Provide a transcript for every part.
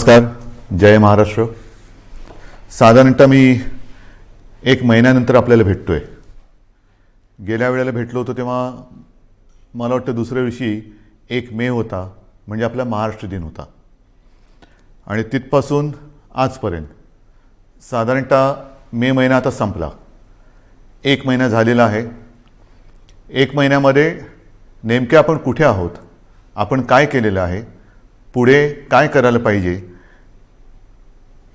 नमस्कार. जय महाराष्ट्र. साधारणतः मी एक महिन्यानंतर आपल्याला भेटतोय. गेल्या वेळेला भेटलो होतो तेव्हा मला वाटतं दुसऱ्या दिवशी 1 मे होता, म्हणजे आपला महाराष्ट्र दिन होता. आणि तिथपासून आजपर्यंत साधारणतः मे महिना आता संपला. 1 महिना झालेला आहे. 1 महिन्यामध्ये नेमके आपण कुठे आहोत, आपण काय केलेलं आहे, पुढे काय करायला पाहिजे,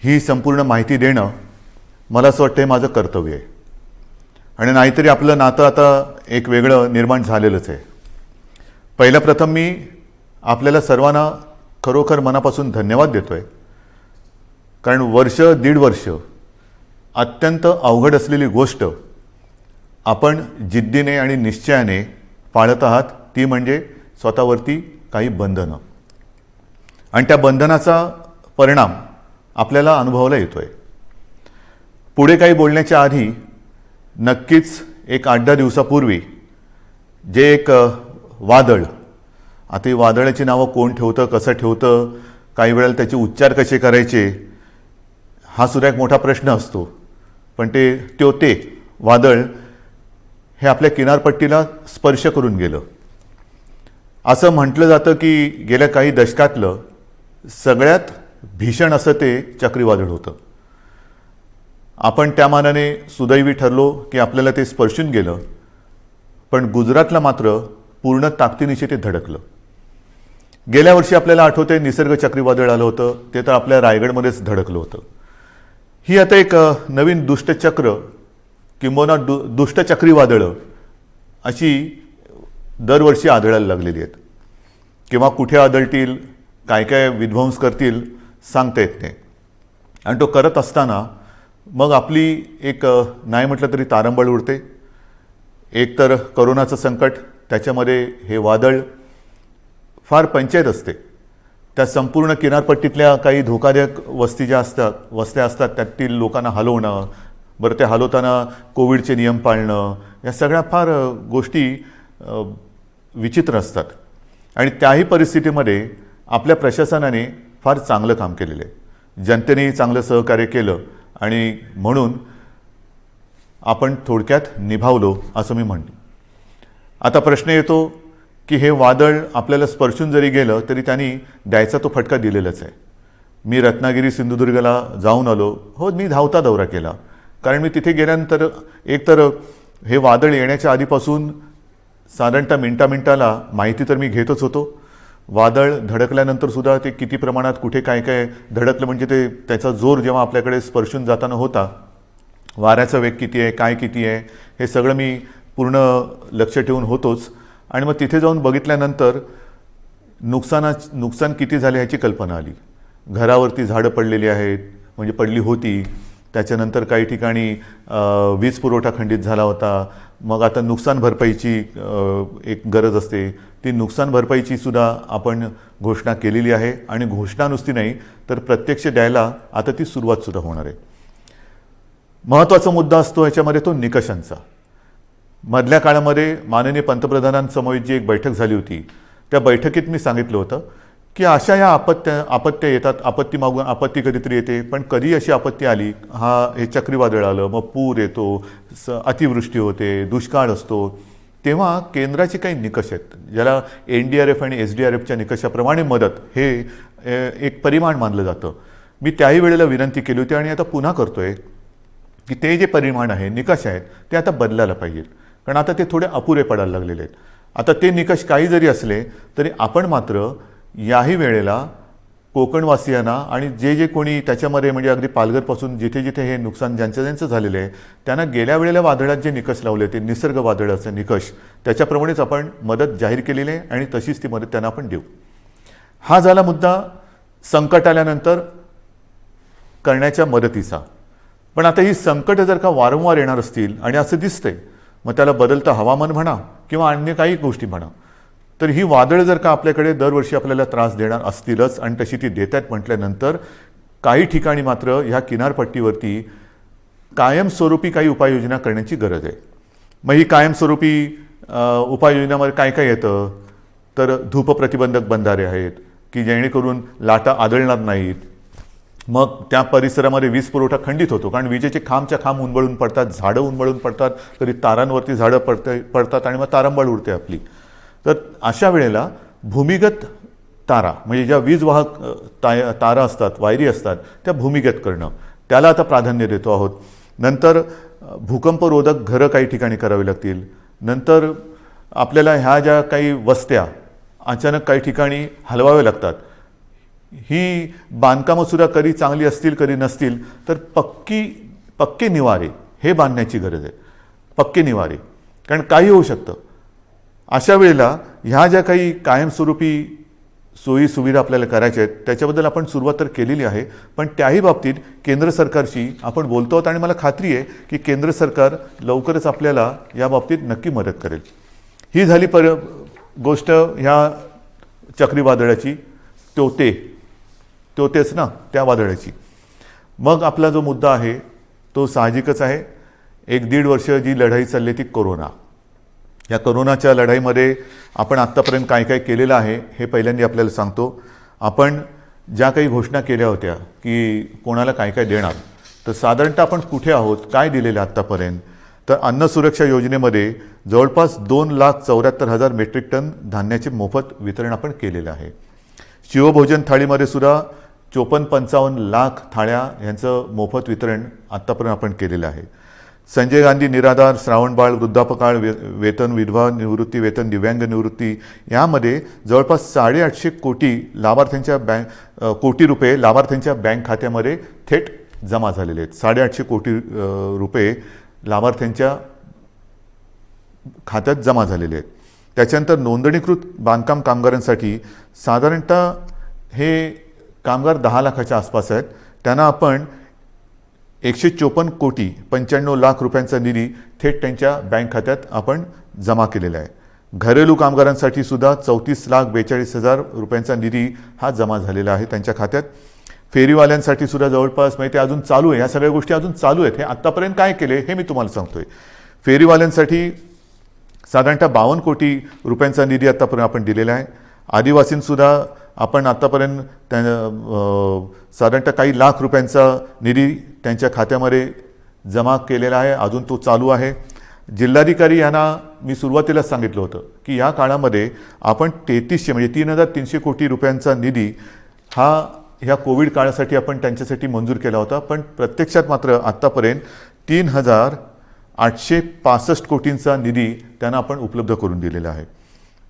ही संपूर्ण माहिती देणं मला असं वाटतं हे माझं कर्तव्य आहे. आणि नाहीतरी आपलं नातं आता एक वेगळं निर्माण झालेलंच आहे. पहिलं प्रथम मी आपल्याला सर्वांना खरोखर मनापासून धन्यवाद देतो आहे. कारण वर्ष दीड वर्ष अत्यंत अवघड असलेली गोष्ट आपण जिद्दीने आणि निश्चयाने पाळत आहात, ती म्हणजे स्वतःवरती काही बंधनं. आणि त्या बंधनाचा परिणाम आपल्याला अनुभवायला येतो आहे. पुढे काही बोलण्याच्या आधी नक्कीच एक 8-10 दिवसापूर्वी जे एक वादळ, आता ही वादळाची नावं कोण ठेवतं, कसं ठेवतं, काही वेळेला त्याचे उच्चार कसे करायचे, हा सुद्धा एक मोठा प्रश्न असतो. पण ते वादळ हे आपल्या किनारपट्टीला स्पर्श करून गेलं. असं म्हटलं जातं की गेल्या काही दशकातलं सगळ्यात भीषण असं ते चक्रीवादळ होतं. आपण त्या मानाने सुदैवी ठरलो की आपल्याला ते स्पर्शून गेलं. पण गुजरातला मात्र पूर्ण ताकदीनिशी ते धडकलं. गेल्या वर्षी आपल्याला आठवते निसर्ग चक्रीवादळ आलं होतं, ते तर आपल्या रायगडमध्येच धडकलं होतं. ही आता एक नवीन दुष्टचक्र किंबहुना दुष्ट चक्रीवादळं अशी दरवर्षी आढळायला लागलेली आहेत. किंवा कुठे आदळतील, काय काय विध्वंस करतील, सांगता येत नाही. आणि तो करत असताना मग आपली एक नाही म्हटलं तरी तारंबळ उडते. एक तर करोनाचं संकट, त्याच्यामध्ये हे वादळ, फार पंचायत असते. त्या संपूर्ण किनारपट्टीतल्या काही धोकादायक वस्त्या असतात त्यातील लोकांना हलवणं, बरं ते हलवताना कोविडचे नियम पाळणं, या सगळ्या फार गोष्टी विचित्र असतात. आणि त्याही परिस्थितीमध्ये आपल्या प्रशासनाने फार चांगलं काम केलेलं आहे. जनतेनेही चांगलं सहकार्य केलं आणि म्हणून आपण थोडक्यात निभावलो असं मी म्हणतो. आता प्रश्न येतो की हे वादळ आपल्याला स्पर्शून जरी गेलं तरी त्यांनी द्यायचा तो फटका दिलेलाच आहे. मी रत्नागिरी सिंधुदुर्गला जाऊन आलो. हो, मी धावता दौरा केला. कारण मी तिथे गेल्यानंतर एकतर हे वादळ येण्याच्या आधीपासून साधारणतः मिनटाला माहिती तर मी घेतच होतो. वादळ धडकल्यानंतर सुद्धा ते किती प्रमाणात कुठे काय काय धडकलं, म्हणजे त्याचा जोर जेव्हा आपल्याकडे स्पर्शून जाताना होता, वाऱ्याचा वेग किती आहे, काय किती आहे, हे सगळं मी पूर्ण लक्ष ठेवून होतोच. आणि मग तिथे जाऊन बघितल्यानंतर नुकसान किती झाले ह्याची कल्पना आली. घरावरती झाडं पडलेली आहेत, म्हणजे पडली होती. त्याच्यानंतर काही ठिकाणी वीज पुरवठा खंडित झाला होता. मग आता नुकसान भरपाईची एक गरज असते. ती नुकसान भरपाईची सुद्धा आपण घोषणा केलेली आहे. आणि घोषणा नुसती नाही तर प्रत्यक्ष द्यायला आता ती सुरुवातसुद्धा होणार आहे. महत्त्वाचा मुद्दा असतो ह्याच्यामध्ये तो निकषांचा. मधल्या काळामध्ये माननीय पंतप्रधानांसमवेत जी एक बैठक झाली होती, त्या बैठकीत मी सांगितलं होतं की अशा या आपत्त्या येतात. आपत्ती मागून आपत्ती कधीतरी येते, पण कधी अशी आपत्ती आली, हे चक्रीवादळ आलं, मग पूर येतो, अतिवृष्टी होते, दुष्काळ असतो, तेव्हा केंद्राचे काही निकष आहेत, ज्याला NDRF आणि SDRFच्या निकषाप्रमाणे मदत हे एक परिमाण मानलं जातं. मी त्याही वेळेला विनंती केली होती आणि आता पुन्हा करतोय की ते जे परिमाण आहे, निकष आहेत, ते आता बदलायला पाहिजेत. कारण आता ते थोडे अपुरे पडायला लागलेले आहेत. आता ते निकष काही जरी असले तरी आपण मात्र याही वेळेला कोकणवासियांना आणि जे कोणी त्याच्यामध्ये, म्हणजे अगदी पालघरपासून जिथे जिथे हे नुकसान ज्यांचं झालेलं आहे, त्यांना गेल्या वेळेला वादळात जे निकष लावले ते निसर्ग वादळाचे निकष, त्याच्याप्रमाणेच आपण मदत जाहीर केलेली आहे आणि तशीच ती मदत त्यांना आपण देऊ. हा झाला मुद्दा संकट आल्यानंतर करण्याच्या मदतीचा. पण आता ही संकटं जर का वारंवार येणार असतील आणि असं दिसतंय, मग त्याला बदलतं हवामान म्हणा किंवा अन्य काही गोष्टी म्हणा, तर ही वादळ जर का आपल्याकडे दरवर्षी आपल्याला त्रास देणार असतीलच आणि तशी ती देत आहेत म्हटल्यानंतर काही ठिकाणी मात्र ह्या किनारपट्टीवरती कायमस्वरूपी काही उपाययोजना करण्याची गरज आहे. मग ही कायमस्वरूपी उपाययोजनामध्ये काय काय येतं, तर धूप प्रतिबंधक बंधारे आहेत की जेणेकरून लाटा आदळणार नाहीत, मग त्या परिसरामध्ये वीज पुरवठा खंडित होतो, कारण विजेचे खांबच्या खांब उन्मळून पडतात, झाडं उन्मळून पडतात, कधी तारांवरती झाडं पडतात आणि मग तारांबळ उडते आपली. तर अशा वेळेला भूमिगत तारा म्हणजे ज्या वीज वाहक तारा असतात, वायरी असतात, त्या भूमिगत करणं, त्याला आता प्राधान्य देतो आहोत. नंतर भूकंपरोधक घरं काही ठिकाणी करावी लागतील. नंतर आपल्याला ह्या ज्या काही वस्त्या अचानक काही ठिकाणी हलवाव्या लागतात, ही बांधकामंसुद्धा कधी चांगली असतील कधी नसतील, तर पक्के निवारे हे बांधण्याची गरज आहे. पक्के निवारे, कारण काही होऊ शकतं. अशा वेळेला ह्या ज्या काही कायमस्वरूपी सोयी सुविधा आपल्याला करायच्या आहेत त्याच्याबद्दल आपण सुरुवात तर केलेली आहे, पण त्याही बाबतीत केंद्र सरकारशी आपण बोलतो आहोत आणि मला खात्री आहे की केंद्र सरकार लवकरच आपल्याला या बाबतीत नक्की मदत करेल. ही झाली गोष्ट ह्या चक्रीवादळाची, तेच ना त्या वादळाची. मग आपला जो मुद्दा आहे तो साहजिकच आहे. 1-1.5 वर्ष जी लढाई चालली ती कोरोना. या कोरोनाच्या लढाईमध्ये आपण आत्तापर्यंत काय काय केलेलं आहे हे पहिल्यांदा आपल्याला सांगतो. आपण ज्या काही घोषणा केल्या होत्या की कोणाला काय काय देणार, तर साधारणतः आपण कुठे आहोत, काय दिलेलं आत्तापर्यंत, तर अन्न सुरक्षा योजनेमध्ये जवळपास 2,74,000 मेट्रिक टन धान्याचे मोफत वितरण आपण केलेलं आहे. शिवभोजन थाळीमध्ये सुद्धा 54-55 लाख थाळ्या यांचं मोफत वितरण आत्तापर्यंत आपण केलेलं आहे. संजय गांधी निराधार, श्रावणबाळ, वृद्धापकाळ वेतन, विधवा निवृत्ती वेतन, दिव्यांग निवृत्ती यामध्ये जवळपास 850 कोटी कोटी रुपये लाभार्थ्यांच्या बँक खात्यामध्ये थेट जमा झालेले आहेत. 850 कोटी रुपये लाभार्थ्यांच्या खात्यात जमा झालेले आहेत. त्याच्यानंतर नोंदणीकृत बांधकाम कामगारांसाठी साधारणतः हे कामगार 10 लाखाच्या आसपास आहेत. त्यांना आपण 154 कोटी 95 लाख रुपयांचा निधी थेट त्यांच्या बँक खात्यात आपण जमा केलेला आहे. घरेलू कामगारांसाठी सुद्धा 34,42,000 रुपयांचा निधी हा जमा झालेला आहे त्यांच्या खात्यात. फेरीवाल्यांसाठी सुद्धा जवळपास ते अजून चालू आहे, ह्या सगळ्या गोष्टी अजून चालू आहेत. हे आत्तापर्यंत काय केले हे मी तुम्हाला सांगतोय. फेरीवाल्यांसाठी साधारणतः 52 कोटी रुपयांचा निधी आत्तापर्यंत आपण दिलेला आहे. आदिवासींसुद्धा आपण आत्तापर्यंत साधारणतः काही लाख रुपयांचा निधी त्यांच्या खात्यामध्ये जमा केलेला आहे, अजून तो चालू आहे. जिल्हाधिकारी यांना मी सुरुवातीलाच सांगितलं होतं की या काळामध्ये आपण 3300 म्हणजे 3,300 कोटी रुपयांचा निधी हा ह्या कोविड काळासाठी आपण त्यांच्यासाठी मंजूर केला होता, पण प्रत्यक्षात मात्र आत्तापर्यंत 3,865 कोटींचा निधी त्यांना आपण उपलब्ध करून दिलेला आहे.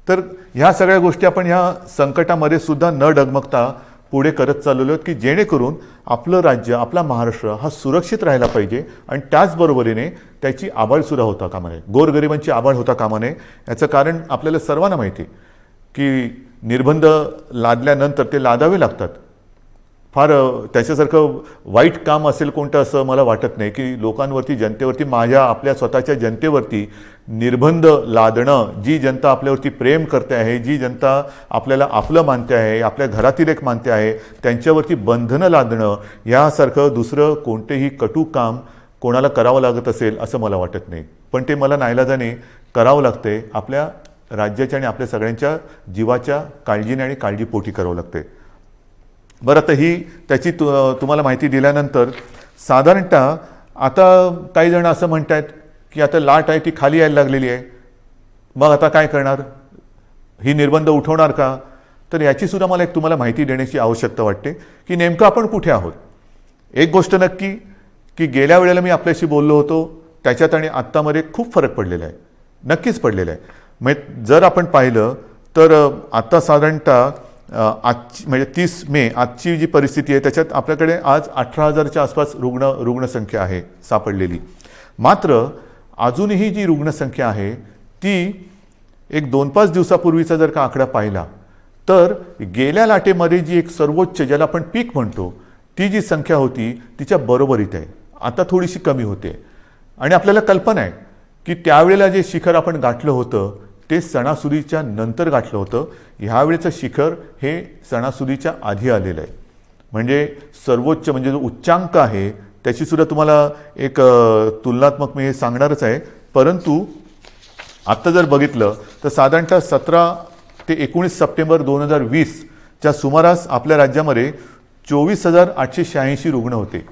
तर ह्या सगळ्या गोष्टी आपण ह्या संकटामध्ये सुद्धा न डगमगता पुढे करत चाललेलो आहोत की जेणेकरून आपलं राज्य, आपला महाराष्ट्र हा सुरक्षित राहायला पाहिजे आणि त्याचबरोबरीने त्याची आबाळसुद्धा होता कामा नये, गोरगरिबांची आबाळ होता कामा नये. याचं कारण आपल्याला सर्वांना माहिती आहे की निर्बंध लादल्यानंतर ते लादावे लागतात. फार त्याच्यासारखं वाईट काम असेल कोणतं असं मला वाटत नाही की लोकांवरती, जनतेवरती, आपल्या स्वतःच्या जनतेवरती निर्बंध लादणं. जी जनता आपल्यावरती प्रेम करते आहे, जी जनता आपल्याला आपलं मानते आहे, आपल्या घरातील एक मानते आहे, त्यांच्यावरती बंधनं लादणं यासारखं दुसरं कोणतेही कटू काम कोणाला करावं लागत असेल असं मला वाटत नाही. पण ते मला नाईलाजाने करावं लागते. आपल्या राज्याच्या आणि आपल्या सगळ्यांच्या जीवाच्या काळजीने आणि काळजीपोटी करावं लागते. बरं, तर ही त्याची तुम्हाला माहिती दिल्यानंतर साधारणतः आता काही जण असं म्हणत आहेत की आता लाट आहे ती खाली यायला लागलेली आहे, मग आता काय करणार, ही निर्बंध उठवणार का? तर याचीसुद्धा मला एक तुम्हाला माहिती देण्याची आवश्यकता वाटते की नेमकं आपण कुठे आहोत. एक गोष्ट नक्की की गेल्या वेळेला मी आपल्याशी बोललो होतो त्याच्यात आणि आत्तामध्ये खूप फरक पडलेला आहे, नक्कीच पडलेला आहे. म्हणजे जर आपण पाहिलं तर आत्ता साधारणतः आजची म्हणजे 30 मे आजची जी परिस्थिती आहे त्याच्यात आपल्याकडे आज 18,000च्या आसपास रुग्णसंख्या आहे सापडलेली. मात्र अजूनही जी रुग्णसंख्या आहे ती एक 2-5 दिवसापूर्वीचा जर का आकडा पाहिला तर गेल्या लाटेमध्ये जी एक सर्वोच्च, ज्याला आपण पीक म्हणतो, ती जी संख्या होती तिच्या बरोबरीत आहे. आता थोडीशी कमी होते आणि आपल्याला कल्पना आहे की त्यावेळेला जे शिखर आपण गाठलं होतं ते सणासुदीच्या नंतर गाठलं होतं. ह्यावेळेचं शिखर हे सणासुदीच्या आधी आलेलं आहे. म्हणजे सर्वोच्च म्हणजे जो उच्चांक आहे त्याचीसुद्धा तुम्हाला एक तुलनात्मक मी हे सांगणारच आहे. परंतु आत्ता जर बघितलं तर साधारणतः 17 ते 19 सप्टेंबर 2020च्या सुमारास आपल्या राज्यामध्ये 24,886 रुग्ण होते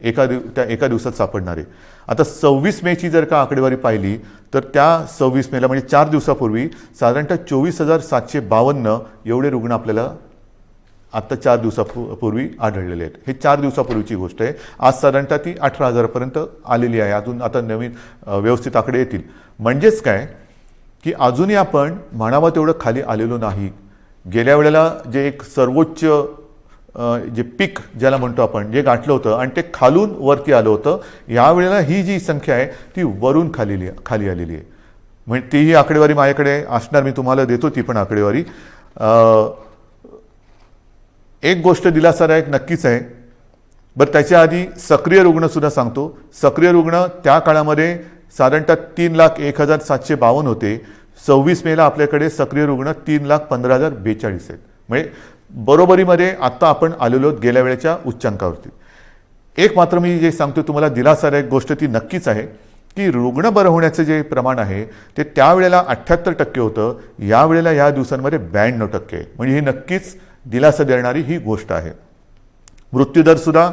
एका दिवसात सापडणारे. आता 26 मेची जर का आकडेवारी पाहिली तर त्या 26 मेला म्हणजे 4 दिवसापूर्वी साधारणतः 24,752 एवढे रुग्ण आपल्याला आत्ता 4 दिवसापूर्वी आढळलेले आहेत. हे 4 दिवसापूर्वीची गोष्ट आहे. आज साधारणतः ती 18,000पर्यंत आलेली आहे. अजून आता नवीन व्यवस्थित आकडे येतील. म्हणजेच काय की अजूनही आपण म्हणावं तेवढं खाली आलेलो नाही. गेल्या वेळेला जे एक सर्वोच्च जे पीक ज्याला म्हणतो आपण जे गाठलं होतं आणि ते खालून वरती आलं होतं, यावेळेला ही जी संख्या आहे ती वरून खाली आलेली आहे. म्हणजे तीही आकडेवारी माझ्याकडे असणार, मी तुम्हाला देतो ती पण आकडेवारी. एक गोष्ट दिलासादायक नक्कीच आहे. बरं, त्याच्या आधी सक्रिय रुग्णसुद्धा सांगतो. सक्रिय रुग्ण त्या काळामध्ये साधारणतः 3,01,752 होते. 26 मेला आपल्याकडे सक्रिय रुग्ण 3,15,042 आहेत. म्हणजे बरोबरीमध्ये आत्ता आपण आलेलो आहोत गेल्या वेळेच्या उच्चांकावरती. एक मात्र मी जे सांगतो तुम्हाला दिलासादायक गोष्ट ती नक्कीच आहे की रुग्ण बरं होण्याचं जे प्रमाण आहे ते त्यावेळेला 78% होतं, यावेळेला या दिवसांमध्ये 92% आहे. म्हणजे ही नक्कीच दिलासा देणारी ही गोष्ट आहे. मृत्यूदरसुद्धा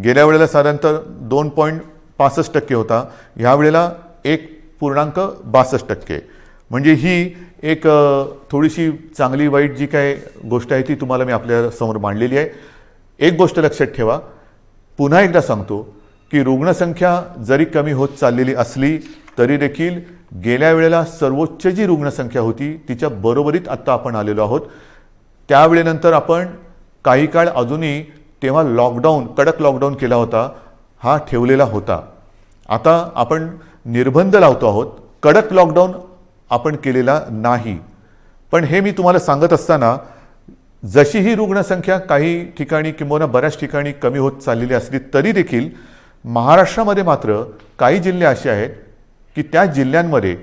गेल्या वेळेला साधारणतः 2.65% होता, यावेळेला 1.62%. म्हणजे ही एक थोडीशी चांगली वाईट जी काय गोष्ट आहे ती तुम्हाला मी आपल्या समोर मांडलेली आहे. एक गोष्ट लक्षात ठेवा, पुन्हा एकदा सांगतो की रुग्णसंख्या जरी कमी होत चाललेली असली तरी देखील गेल्या वेळेला सर्वोच्च जी रुग्णसंख्या होती तिच्या बरोबरीत आत्ता आपण आलेलो आहोत. त्यावेळेनंतर आपण काही काळ अजूनही तेव्हा कडक लॉकडाऊन केला होता, हा ठेवलेला होता. आता आपण निर्बंध लावतो आहोत, कडक लॉकडाऊन आपण केलेला नाही. पण हे मी तुम्हाला सांगत असताना जशी ही रुग्णसंख्या काही ठिकाणी किंवा बऱ्याच ठिकाणी कमी होत चाललेली असली तरी देखील महाराष्ट्रामध्ये मात्र काही जिल्हे असे आहेत की त्या जिल्ह्यांमध्ये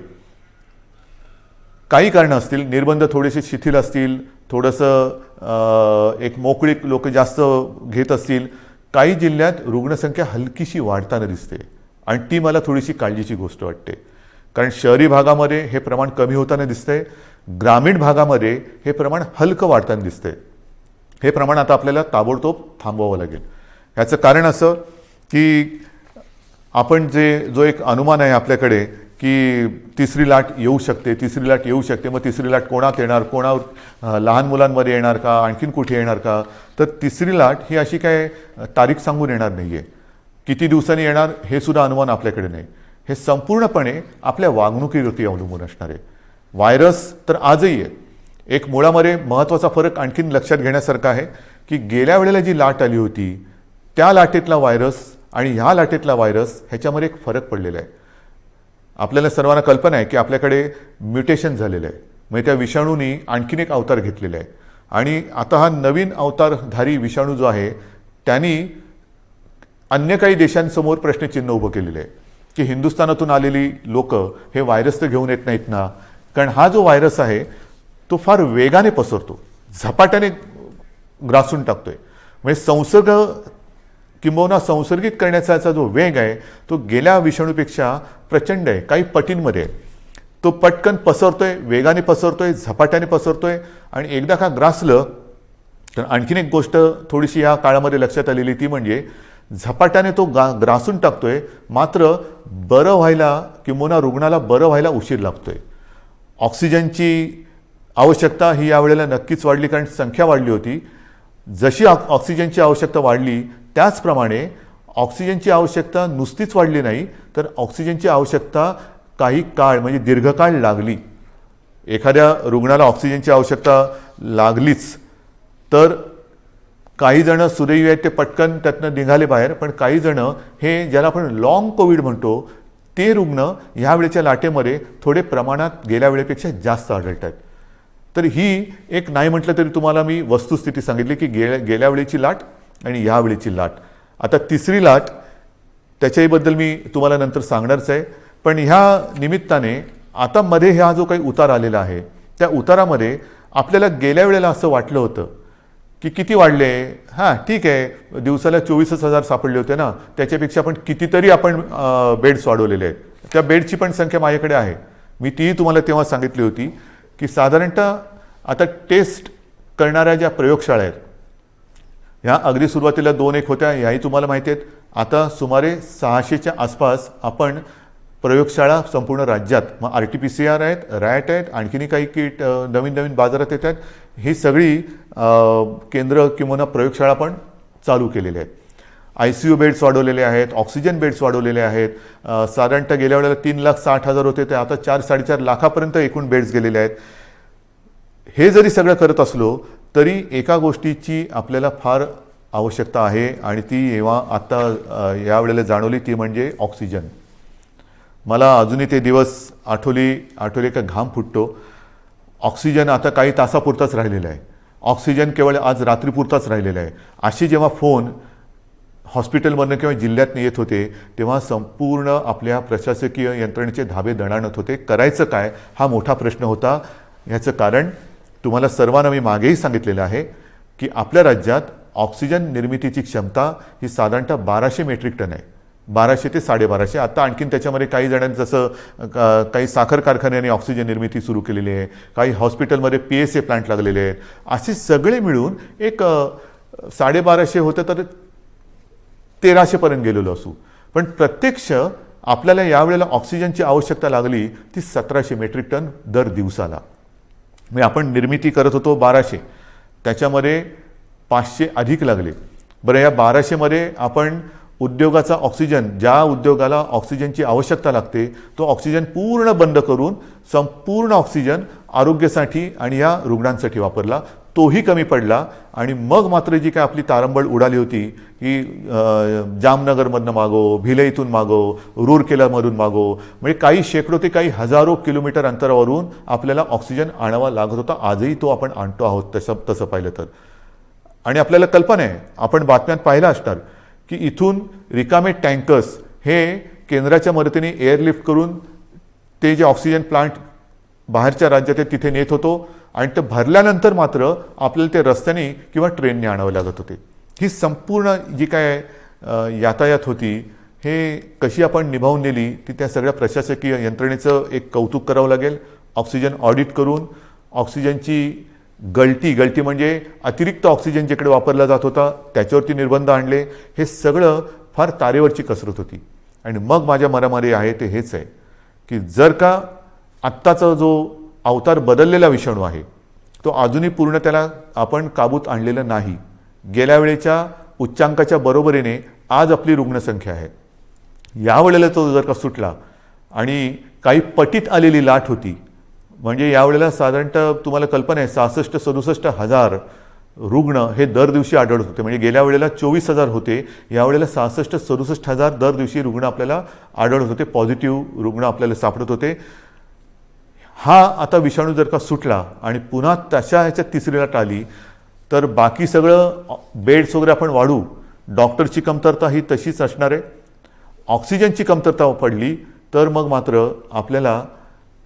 काही कारणं असतील, निर्बंध थोडेसे शिथिल असतील, थोडंसं एक मोकळीक लोक जास्त घेत असतील, काही जिल्ह्यात रुग्णसंख्या हलकीशी वाढताना दिसते आणि ती मला थोडीशी काळजीची गोष्ट वाटते. कारण शहरी भागामध्ये हे प्रमाण कमी होताना दिसतंय, ग्रामीण भागामध्ये हे प्रमाण हलकं वाढताना दिसतंय. हे प्रमाण आता आपल्याला ताबडतोब थांबवावं लागेल. ह्याचं कारण असं की आपण जो एक अनुमान आहे आपल्याकडे की तिसरी लाट येऊ शकते, मग तिसरी लाट कोणात येणार, लहान मुलांमध्ये येणार का, आणखीन कुठे येणार का, तर तिसरी लाट ही अशी काय तारीख सांगून येणार नाही आहे. किती दिवसांनी येणार हे सुद्धा अनुमान आपल्याकडे नाही. हे संपूर्णपणे आपल्या वागणुकीवरती अवलंबून असणार आहे. व्हायरस तर आजही आहे. एक मुळामध्ये महत्त्वाचा फरक आणखीन लक्षात घेण्यासारखा आहे की गेल्या वेळेला जी लाट आली होती त्या लाटेतला व्हायरस आणि ह्या लाटेतला व्हायरस ह्याच्यामध्ये एक फरक पडलेला आहे. आपल्याला सर्वांना कल्पना आहे की आपल्याकडे म्युटेशन झालेलं आहे, म्हणजे त्या विषाणूंनी आणखीन एक अवतार घेतलेला आहे. आणि आता हा नवीन अवतारधारी विषाणू जो आहे त्यांनी अन्य काही देशांसमोर प्रश्नचिन्ह उभं केलेलं आहे की हिंदुस्थानातून आलेली लोक हे व्हायरस तर घेऊन येत नाहीत ना. कारण हा जो व्हायरस आहे तो फार वेगाने पसरतो, झपाट्याने ग्रासून टाकतोय. म्हणजे संसर्ग किंबहुना संसर्गित करण्याचा जो वेग आहे तो गेल्या विषाणूपेक्षा प्रचंड आहे, काही पटींमध्ये आहे. तो पटकन पसरतोय, वेगाने पसरतोय, झपाट्याने पसरतोय. आणि एकदा का ग्रासलं तर आणखीन एक गोष्ट थोडीशी या काळामध्ये लक्षात आलेली ती म्हणजे झपाट्याने तो ग्रासून टाकतोय, मात्र बरं व्हायला किंबहुना रुग्णाला बरं व्हायला उशीर लागतोय. ऑक्सिजनची आवश्यकता ही यावेळेला नक्कीच वाढली, कारण संख्या वाढली होती. जशी ऑक्सिजनची आवश्यकता वाढली त्याचप्रमाणे ऑक्सिजनची आवश्यकता नुसतीच वाढली नाही, तर ऑक्सिजनची आवश्यकता काही काळ म्हणजे दीर्घकाळ लागली. एखाद्या रुग्णाला ऑक्सिजनची आवश्यकता लागलीच तर काही जण सुदैवी आहेत ते पटकन त्यातनं निघाले बाहेर, पण काही जण हे ज्याला आपण लॉंग कोविड म्हणतो ते रुग्ण ह्यावेळेच्या लाटेमध्ये थोडे प्रमाणात गेल्या वेळेपेक्षा जास्त आढळत आहेत. तर ही एक नाही म्हटलं तरी तुम्हाला मी वस्तुस्थिती सांगितली की गेल्या वेळेची लाट आणि ह्या वेळेची लाट. आता तिसरी लाट त्याच्याबद्दल मी तुम्हाला नंतर सांगणारच आहे. पण ह्या निमित्ताने आता मध्ये हा जो काही उतार आलेला आहे त्या उतारामध्ये आपल्याला गेल्या वेळेला असं वाटलं होतं की किती वाढले, हां ठीक आहे दिवसाला 24,000 सापडले होते ना, त्याच्यापेक्षा पण कितीतरी आपण बेड्स वाढवलेले आहेत. त्या बेडची पण संख्या माझ्याकडे आहे, मी तीही तुम्हाला तेव्हा सांगितली होती की साधारणतः आता टेस्ट करणाऱ्या ज्या प्रयोगशाळा आहेत ह्या अगदी सुरुवातीला 2-1 होत्या, ह्याही तुम्हाला माहिती आहेत. आता सुमारे 600च्या आसपास आपण प्रयोगशाळा संपूर्ण राज्यात, मग RT-PCR आहेत, रॅट आहेत, आणखीनही काही किट नवीन नवीन बाजारात येत आहेत. ही सगळी केंद्र किंवा प्रयोगशाळा पण चालू केलेली आहेत. ICU बेड्स वाढवलेले आहेत, ऑक्सिजन बेड्स वाढवलेले आहेत. साधारणतः गेल्या वेळेला 3,60,000 होते, ते आता 4-4.5 लाखापर्यंत एकूण बेड्स गेलेले आहेत. हे जरी सगळं करत असलो तरी एका गोष्टीची आपल्याला फार आवश्यकता आहे आणि ती जेव्हा आता यावेळेला जाणवली ती म्हणजे ऑक्सिजन. मला अजूनही ते दिवस आठवले का घाम फुटतो. ऑक्सिजन आता काही तासापुरताच राहिलेला आहे. ऑक्सिजन केवळ आज रात्रीपुरताच राहिलेला आहे. अशी जेव्हा फोन हॉस्पिटलमधनं किंवा जिल्ह्यातनं येत होते तेव्हा संपूर्ण आपल्या प्रशासकीय यंत्रणेचे धाबे दणाणत होते. करायचं काय हा मोठा प्रश्न होता. ह्याचं कारण तुम्हाला सर्वांना मी मागेही सांगितलेलं आहे की आपल्या राज्यात ऑक्सिजन निर्मितीची क्षमता ही साधारणतः 1200 मेट्रिक टन आहे. 1200 ते 1250. आता आणखीन त्याच्यामध्ये काही जणांनी जसं काही साखर कारखान्याने ऑक्सिजन निर्मिती सुरू केलेली आहे, काही हॉस्पिटलमध्ये PSA प्लांट लागलेले आहेत. असे सगळे मिळून एक 1250 होतं तर 1300पर्यंत गेलेलो असू. पण प्रत्यक्ष आपल्याला यावेळेला ऑक्सिजनची आवश्यकता लागली ती 1700 मेट्रिक टन दर दिवसाला. म्हणजे आपण निर्मिती करत होतो 1200, त्याच्यामध्ये 500 अधिक लागले. बरं, या 1200मध्ये आपण उद्योगाचा ऑक्सिजन, ज्या उद्योगाला ऑक्सिजनची आवश्यकता लागते तो ऑक्सिजन पूर्ण बंद करून संपूर्ण ऑक्सिजन आरोग्यासाठी आणि या रुग्णांसाठी वापरला. तोही कमी पडला आणि मग मात्र जी काय आपली तारंबळ उडाली होती की जामनगरमधनं मागो, भिलईतून मागो, रूरकेलामधून मागो, म्हणजे काही शेकडो ते काही हजारो किलोमीटर अंतरावरून आपल्याला ऑक्सिजन आणावा लागत होता. आजही तो आपण आणतो आहोत तसं पाहिलं तर. आणि आपल्याला कल्पना आहे, आपण बातम्यात पाहिलं असणार की इथून रिकामे टँकर्स हे केंद्राच्या मदतीने एअरलिफ्ट करून ते जे ऑक्सिजन प्लांट बाहेरच्या राज्यात आहे तिथे नेत होतो आणि ते भरल्यानंतर मात्र आपल्याला ते रस्त्याने किंवा ट्रेनने आणावं लागत होते. ही संपूर्ण जी काय यातायात होती हे कशी आपण निभावून नेली ती त्या सगळ्या प्रशासकीय यंत्रणेचं एक कौतुक करावं लागेल. ऑक्सिजन ऑडिट करून ऑक्सिजनची गळती म्हणजे अतिरिक्त ऑक्सिजन जिकडे वापरला जात होता त्याच्यावरती निर्बंध आणले. हे सगळं फार तारेवरची कसरत होती. आणि मग माझ्या मनामध्ये आहे ते हेच आहे की जर का आत्ताचा जो अवतार बदललेला विषाणू आहे तो अजूनही पूर्ण त्याला आपण काबूत आणलेलं नाही. गेल्या वेळेच्या उच्चांकाच्या बरोबरीने आज आपली रुग्णसंख्या आहे. यावेळेला तो जर का सुटला आणि काही पटीत आलेली लाट होती, म्हणजे यावेळेला साधारणतः तुम्हाला कल्पना आहे 66-67 हजार रुग्ण हे दर दिवशी आढळत होते. म्हणजे गेल्या वेळेला 24,000 होते, यावेळेला 66-67 हजार दर दिवशी रुग्ण आपल्याला आढळत होते, पॉझिटिव्ह रुग्ण आपल्याला सापडत होते. हा आता विषाणू जर का सुटला आणि पुन्हा तशा ह्याच्यात तिसरी लाट आली तर बाकी सगळं बेड्स वगैरे आपण वाढू, डॉक्टरची कमतरता ही तशीच असणार आहे. ऑक्सिजनची कमतरता पडली तर मग मात्र आपल्याला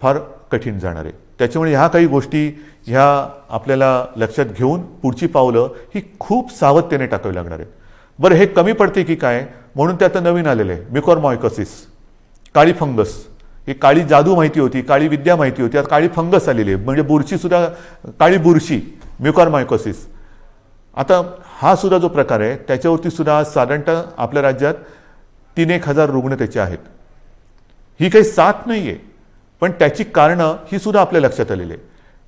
फार कठीण जाणार आहे. त्याच्यामुळे ह्या काही गोष्टी ह्या आपल्याला लक्षात घेऊन पुढची पावलं ही खूप सावधतेने टाकावी लागणार आहेत. बरं, हे कमी पडते की काय म्हणून ते आता नवीन आलेलं आहे म्युकॉरमायकोसिस, काळी फंगस. ही काळी जादू माहिती होती, काळी विद्या माहिती होती, आता काळी फंगस आलेली आहे. म्हणजे बुरशीसुद्धा, काळी बुरशी, म्युकॉरमायकोसिस. आता हा सुद्धा जो प्रकार आहे त्याच्यावरती सुद्धा साधारणतः आपल्या राज्यात 3-1 हजार रुग्ण त्याचे आहेत. ही काही साथ नाही आहे, पण त्याची कारणं ही सुद्धा आपल्या लक्षात आलेली आहे.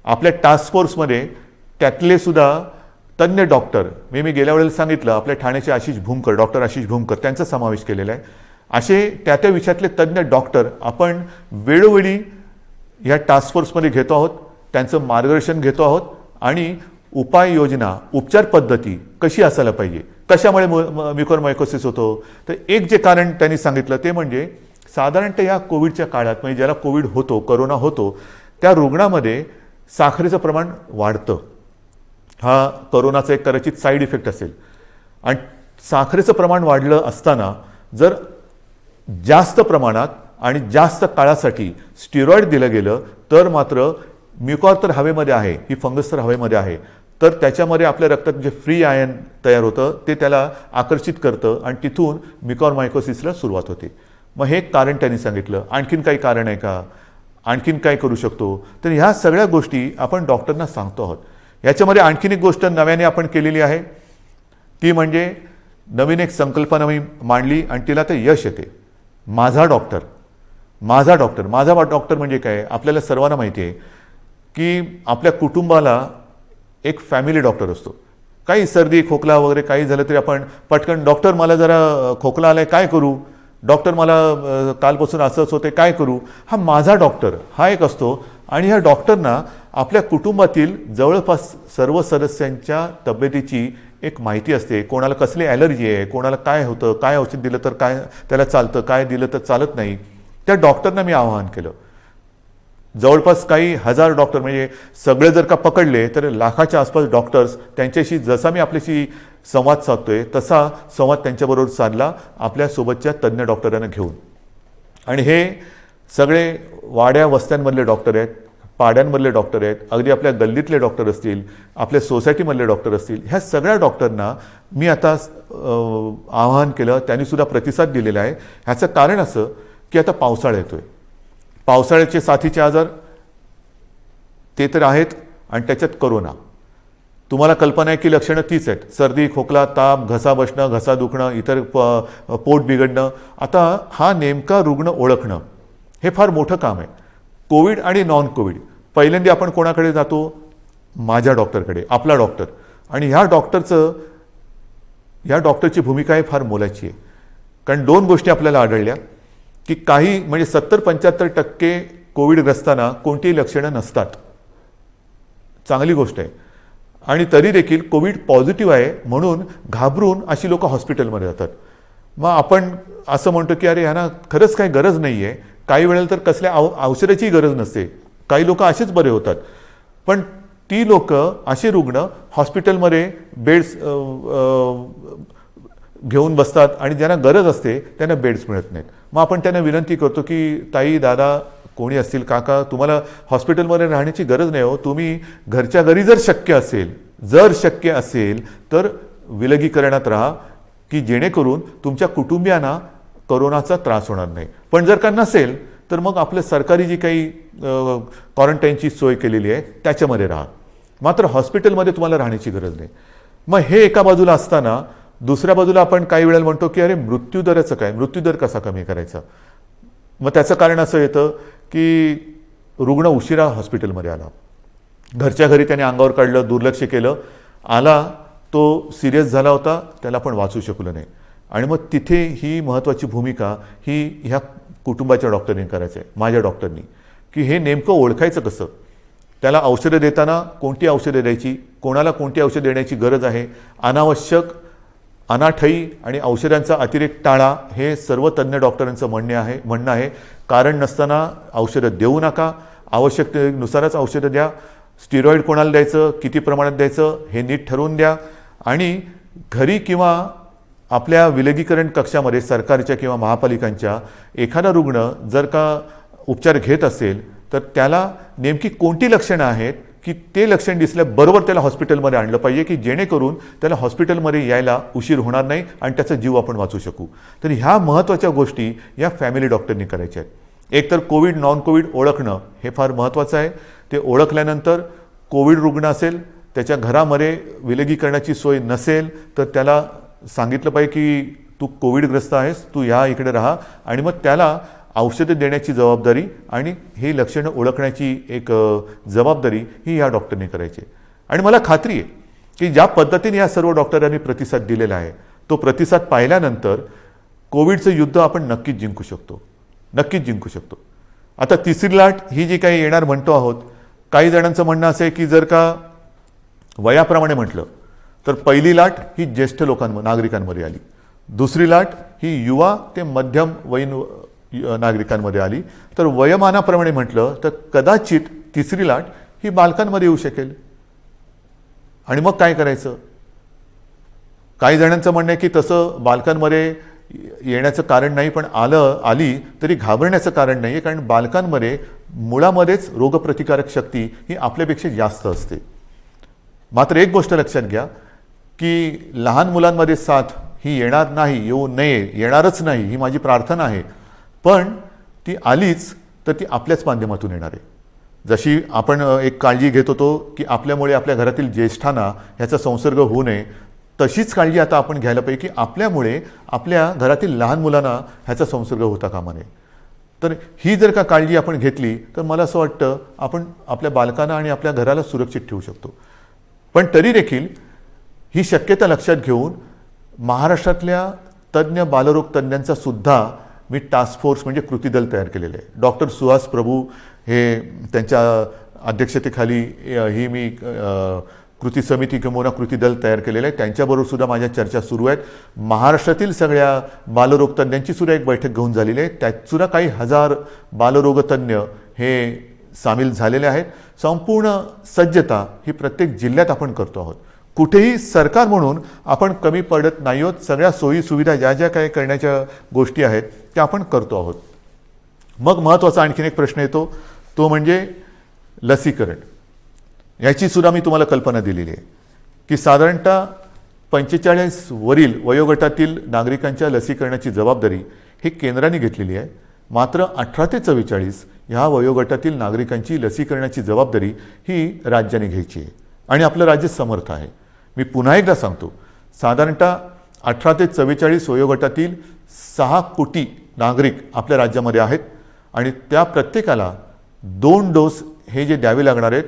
आपल्या टास्क फोर्समध्ये त्यातले सुद्धा तज्ज्ञ डॉक्टर, मी गेल्या वेळेला सांगितलं आपल्या ठाण्याचे आशिष भूमकर, डॉक्टर आशिष भूमकर, त्यांचा समावेश केलेला आहे. असे त्या विषयातले तज्ज्ञ डॉक्टर आपण वेळोवेळी या टास्क फोर्समध्ये घेतो आहोत, त्यांचं मार्गदर्शन घेतो आहोत आणि उपाययोजना, उपचार पद्धती कशी असायला पाहिजे, कशामुळे म्युकॉरमायकोसिस होतो. तर एक जे कारण त्यांनी सांगितलं ते म्हणजे साधारणतः या कोविडच्या काळात, म्हणजे ज्याला कोविड होतो, करोना होतो, त्या रुग्णामध्ये साखरेचं प्रमाण वाढतं. हा करोनाचा एक कदाचित साईड इफेक्ट असेल. आणि साखरेचं प्रमाण वाढलं असताना जर जास्त प्रमाणात आणि जास्त काळासाठी स्टिरॉइड दिलं गेलं तर मात्र म्युकॉर तर हवेमध्ये आहे, ही फंगस तर हवेमध्ये आहे, तर त्याच्यामध्ये आपल्या रक्तात जे फ्री आयन तयार होतं ते त्याला आकर्षित करतं आणि तिथून म्युकॉरमायकोसिसला सुरुवात होते. मग हे कारण त्यांनी सांगितलं. आणखीन काही कारण आहे का, आणखीन काय करू शकतो, तर ह्या सगळ्या गोष्टी आपण डॉक्टरना सांगतो आहोत. याच्यामध्ये आणखीन एक गोष्ट नव्याने आपण केलेली आहे. ती म्हणजे नवीन एक संकल्पना मी मांडली आणि तिला ते यश येते. माझा डॉक्टर. माझा डॉक्टर म्हणजे काय, आपल्याला सर्वांना माहिती आहे की आपल्या कुटुंबाला एक फॅमिली डॉक्टर असतो. काही सर्दी खोकला वगैरे काही झालं तरी आपण पटकन, डॉक्टर मला जरा खोकला आलाय काय करू, डॉक्टर मला कालपासून असंच होते काय करू, हा माझा डॉक्टर हा एक असतो. आणि ह्या डॉक्टरना आपल्या कुटुंबातील जवळपास सर्व सदस्यांच्या तब्येतीची एक माहिती असते. कोणाला कसली ॲलर्जी आहे, कोणाला काय होतं, काय औषध दिलं तर काय त्याला चालतं, काय दिलं तर चालत नाही. त्या डॉक्टरना मी आवाहन केलं. जवळपास काही हजार डॉक्टर, म्हणजे सगळे जर का पकडले तर लाखाच्या आसपास डॉक्टर्स, त्यांच्याशी जसा मी आपल्याशी संवाद साधतोय तसा संवाद त्यांच्याबरोबर साधला आपल्यासोबतच्या तज्ज्ञ डॉक्टरांना घेऊन. आणि हे सगळे वाड्या वस्त्यांमधले डॉक्टर आहेत, पाड्यांमधले डॉक्टर आहेत, अगदी आपल्या गल्लीतले डॉक्टर असतील, आपल्या सोसायटीमधले डॉक्टर असतील, ह्या सगळ्या डॉक्टरना मी आता आवाहन केलं. त्यांनीसुद्धा प्रतिसाद दिलेला आहे. ह्याचं कारण असं की आता पावसाळा येतोय. पावसाळ्याचे साथीचे आजार ते तर आहेत आणि त्याच्यात करोना. तुम्हाला कल्पना आहे की लक्षणं तीच आहेत. सर्दी खोकला ताप, घसा बसणं, घसा दुखणं, इतर पोट बिघडणं. आता हा नेमका रुग्ण ओळखणं हे फार मोठं काम आहे. कोविड आणि नॉन कोविड, पहिल्यांदा आपण कोणाकडे जातो, माझ्या डॉक्टरकडे, आपला डॉक्टर. आणि ह्या डॉक्टरची भूमिका आहे फार मोलाची आहे. कारण दोन गोष्टी आपल्याला आढळल्या की काही म्हणजे 70-75% कोविडग्रस्तांना कोणतीही लक्षणं नसतात. चांगली गोष्ट आहे. आणि तरी देखील कोविड पॉझिटिव्ह आहे म्हणून घाबरून अशी लोक हॉस्पिटलमध्ये जातात. मग आपण असं म्हणतो की अरे ह्यांना खरंच काही गरज नाही आहे. काही वेळेला तर कसल्या औषधाची गरज नसते. काही लोक असेच बरे होतात. पण ती लोक, असे रुग्ण हॉस्पिटलमध्ये बेड्स घेऊन बसतात आणि ज्यांना गरज असते त्यांना बेड्स मिळत नाहीत. मग आपण त्यांना विनंती करतो की ताई, दादा, कोणी असतील, काका, तुम्हाला हॉस्पिटलमध्ये राहण्याची गरज नाही हो. तुम्ही घरच्या घरी जर शक्य असेल तर विलगीकरणात राहा की जेणेकरून तुमच्या कुटुंबियांना कोरोनाचा त्रास होणार नाही. पण जर का नसेल तर मग आपलं सरकारी जी काही क्वारंटाईनची सोय केलेली आहे त्याच्यामध्ये राहा. मात्र हॉस्पिटलमध्ये तुम्हाला राहण्याची गरज नाही. मग हे एका बाजूला असताना दुसऱ्या बाजूला आपण काही वेळेला म्हणतो की अरे मृत्यूदराचं काय, मृत्यूदर कसा कमी करायचा. मग त्याचं कारण असं येतं की रुग्ण उशिरा हॉस्पिटलमध्ये आला, घरच्या घरी त्याने अंगावर काढलं, दुर्लक्ष केलं, आला तो सिरियस झाला होता, त्याला पण वाचू शकलो नाही. आणि मग तिथे ही महत्त्वाची भूमिका ही ह्या कुटुंबाच्या डॉक्टरनी करायचं आहे, माझ्या डॉक्टरनी, की हे नेमकं ओळखायचं कसं. त्याला औषधं देताना कोणती औषधं द्यायची, कोणाला कोणती औषधं देण्याची गरज आहे, अनावश्यक अनाठई आणि औषधांचा अतिरेक टाळा, हे सर्व तज्ज्ञ डॉक्टरांचं म्हणणं आहे. कारण नसताना औषधं देऊ नका, आवश्यकतेनुसारच औषधं द्या. स्टिरॉइड कोणाला द्यायचं, किती प्रमाणात द्यायचं हे नीट ठरवून द्या. आणि घरी किंवा आपल्या विलगीकरण कक्षामध्ये सरकारच्या किंवा महापालिकांच्या एखादा रुग्ण जर का उपचार घेत असेल तर त्याला नेमकी कोणती लक्षणं आहेत की ते लक्षण दिसल्याबरोबर त्याला हॉस्पिटलमध्ये आणलं पाहिजे की जेणेकरून त्याला हॉस्पिटलमध्ये यायला उशीर होणार नाही आणि त्याचा जीव आपण वाचू शकू. तर ह्या महत्त्वाच्या गोष्टी या फॅमिली डॉक्टरनी करायच्या आहेत. एकतर कोविड नॉन कोविड ओळखणं हे फार महत्त्वाचं आहे. ते ओळखल्यानंतर कोविड रुग्ण असेल, त्याच्या घरामध्ये विलगीकरणाची सोय नसेल तर त्याला सांगितलं पाहिजे की तू कोविडग्रस्त आहेस, तू या इकडे राहा. आणि मग त्याला औषधं देण्याची जबाबदारी आणि हे लक्षणं ओळखण्याची एक जबाबदारी ही या डॉक्टरने करायची. आणि मला खात्री आहे की ज्या पद्धतीने या सर्व डॉक्टरांनी प्रतिसाद दिलेला आहे तो प्रतिसाद पाहिल्यानंतर कोविडचं युद्ध आपण नक्कीच जिंकू शकतो. आता तिसरी लाट ही जी काही येणार म्हणतो आहोत, काही जणांचं म्हणणं असं आहे की जर का वयाप्रमाणे म्हटलं तर पहिली लाट ही ज्येष्ठ नागरिकांमध्ये आली, दुसरी लाट ही युवा ते मध्यम वयीन नागरिकांमध्ये आली, तर वयोमानाप्रमाणे म्हटलं तर कदाचित तिसरी लाट ही बालकांमध्ये येऊ शकेल. आणि मग काय करायचं. काही जणांचं म्हणणं आहे की तसं बालकांमध्ये येण्याचं कारण नाही, पण आली तरी घाबरण्याचं कारण नाही आहे, कारण बालकांमध्ये मुळामध्येच रोगप्रतिकारक शक्ती ही आपल्यापेक्षा जास्त असते. मात्र एक गोष्ट लक्षात घ्या की लहान मुलांमध्ये साथ ही येणार नाही, येऊ नये, येणारच नाही ही माझी प्रार्थना आहे. पण ती आलीच तर ती आपल्याच माध्यमातून येणार आहे. जशी आपण एक काळजी घेत होतो की आपल्यामुळे आपल्या घरातील ज्येष्ठांना ह्याचा संसर्ग होऊ नये, तशीच काळजी आता आपण घ्यायला पाहिजे की आपल्यामुळे आपल्या घरातील लहान मुलांना ह्याचा संसर्ग होता कामा नये. तर ही जर का काळजी आपण घेतली तर मला असं वाटतं आपण आपल्या बालकांना आणि आपल्या घराला सुरक्षित ठेवू शकतो. पण तरी देखील ही शक्यता लक्षात घेऊन महाराष्ट्रातल्या तज्ज्ञ बालरोग तज्ज्ञांचा सुद्धा मी टास्क फोर्स म्हणजे कृती दल तयार केलेलं आहे. डॉक्टर सुहास प्रभू हे त्यांच्या अध्यक्षतेखाली ही मी कृती समिती किंवा कृती दल तयार केलेलं आहे. त्यांच्याबरोबर सुद्धा माझ्या चर्चा सुरू आहेत. महाराष्ट्रातील सगळ्या बालरोग तज्ज्ञांची सुद्धा एक बैठक घेऊन झालेली आहे. त्यात सुद्धा काही हजार बालरोगतज्ञ हे सामील झालेले आहेत. संपूर्ण सज्जता ही प्रत्येक जिल्ह्यात आपण करतो आहोत. कुठेही सरकार म्हणून आपण कमी पडत नाही आहोत. सगळ्या सोयी सुविधा ज्या ज्या काही करण्याच्या गोष्टी आहेत त्या आपण करतो आहोत. मग महत्त्वाचा आणखीन एक प्रश्न येतो, तो म्हणजे लसीकरण. याची सुद्धा मी तुम्हाला कल्पना दिलेली आहे की साधारणतः 45 वरील वयोगटातील नागरिकांच्या लसीकरणाची जबाबदारी ही केंद्राने घेतलेली आहे. मात्र 18 ते 44 ह्या वयोगटातील नागरिकांची लसीकरणाची जबाबदारी ही राज्याने घ्यायची आहे आणि आपलं राज्य समर्थ आहे. मी पुन्हा एकदा सांगतो, साधारणतः 18 ते 44 वयोगटातील 6 कोटी नागरिक आपल्या राज्यामध्ये आहेत आणि त्या प्रत्येकाला 2 डोस हे जे द्यावे लागणार आहेत,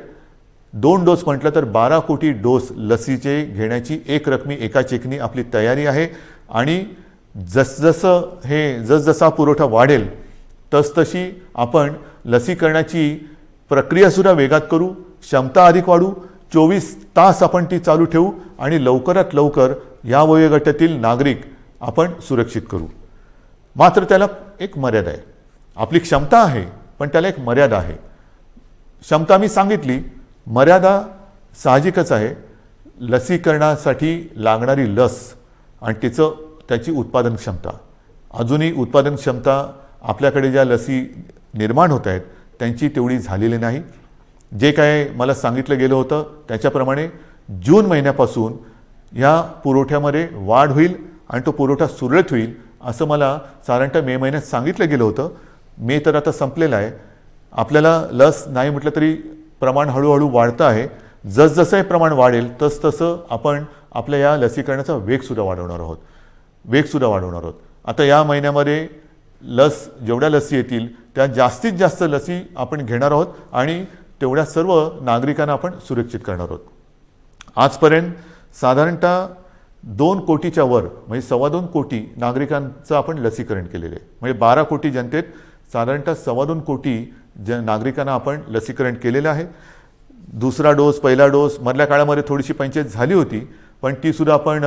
2 डोस म्हटलं तर 12 कोटी डोस लसीचे घेण्याची एक रकमी एका चेकनी आपली तयारी आहे. आणि जसजसा पुरवठा वाढेल तसतशी आपण लसीकरणाची प्रक्रियासुद्धा वेगात करू, क्षमता अधिक वाढू, 24 तास आपण ती चालू ठेवू आणि लवकरात लवकर या वयोगटातील नागरिक आपण सुरक्षित करू. मात्र त्याला एक मर्यादा आहे. आपली क्षमता आहे पण त्याला एक मर्यादा आहे. क्षमता मी सांगितली, मर्यादा साहजिकच आहे. लसीकरणासाठी लागणारी लस आणि त्याची उत्पादन क्षमता, अजूनही उत्पादन क्षमता आपल्याकडे ज्या लसी निर्माण होत आहेत त्यांची तेवढी झालेली नाही. जे काय मला सांगितलं गेलं होतं त्याच्याप्रमाणे जून महिन्यापासून या पुरवठ्यामध्ये वाढ होईल आणि तो पुरवठा सुरळीत होईल असं मला साधारणतः मे महिन्यात सांगितलं गेलं होतं. मे तर आता संपलेला आहे. आपल्याला लस नाही म्हटलं तरी प्रमाण हळूहळू वाढतं आहे. जसजसं हे प्रमाण वाढेल तसतसं आपण आपल्या या लसीकरणाचा वेगसुद्धा वाढवणार आहोत. आता या महिन्यामध्ये जेवढ्या लसी येतील त्या जास्तीत जास्त लसी आपण घेणार आहोत आणि तेवढ्या सर्व नागरिकांना आपण सुरक्षित करणार आहोत. आजपर्यंत साधारणतः 2 कोटीच्या वर म्हणजे 2.25 कोटी नागरिकांचं आपण लसीकरण केलेलं आहे. म्हणजे 12 कोटी जनतेत साधारणतः 2.25 कोटी नागरिकांना आपण लसीकरण केलेलं आहे. दुसरा डोस, पहिला डोस मधल्या काळामध्ये थोडीशी पंचायत झाली होती पण ती सुद्धा आपण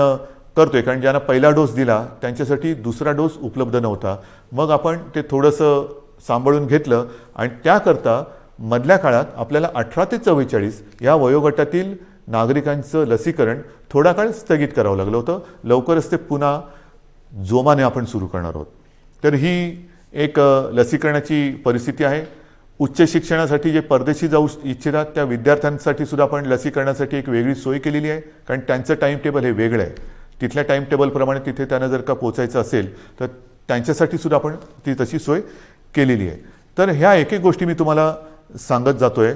करतोय, कारण ज्यांना पहिला डोस दिला त्यांच्यासाठी दुसरा डोस उपलब्ध नव्हता. मग आपण ते थोडंसं सांभाळून घेतलं आणि त्याकरता मधल्या काळात आपल्याला 18 ते 44 या वयोगटातील नागरिकांचं लसीकरण थोडा काळ स्थगित करावं लागलं होतं. लवकरच ते पुन्हा जोमाने आपण सुरू करणार आहोत. तर ही एक लसीकरणाची परिस्थिती आहे. उच्च शिक्षणासाठी जे परदेशी जाऊ इच्छितात त्या विद्यार्थ्यांसाठी सुद्धा आपण लसीकरणासाठी एक वेगळी सोय केलेली आहे, कारण त्यांचं टाईम टेबल हे वेगळं आहे. तिथल्या टाईम टेबलप्रमाणे तिथे त्यांना जर का पोचायचं असेल तर त्यांच्यासाठी सुद्धा आपण ती तशी सोय केलेली आहे. तर ह्या एक एक गोष्टी मी तुम्हाला सांगत जातोय.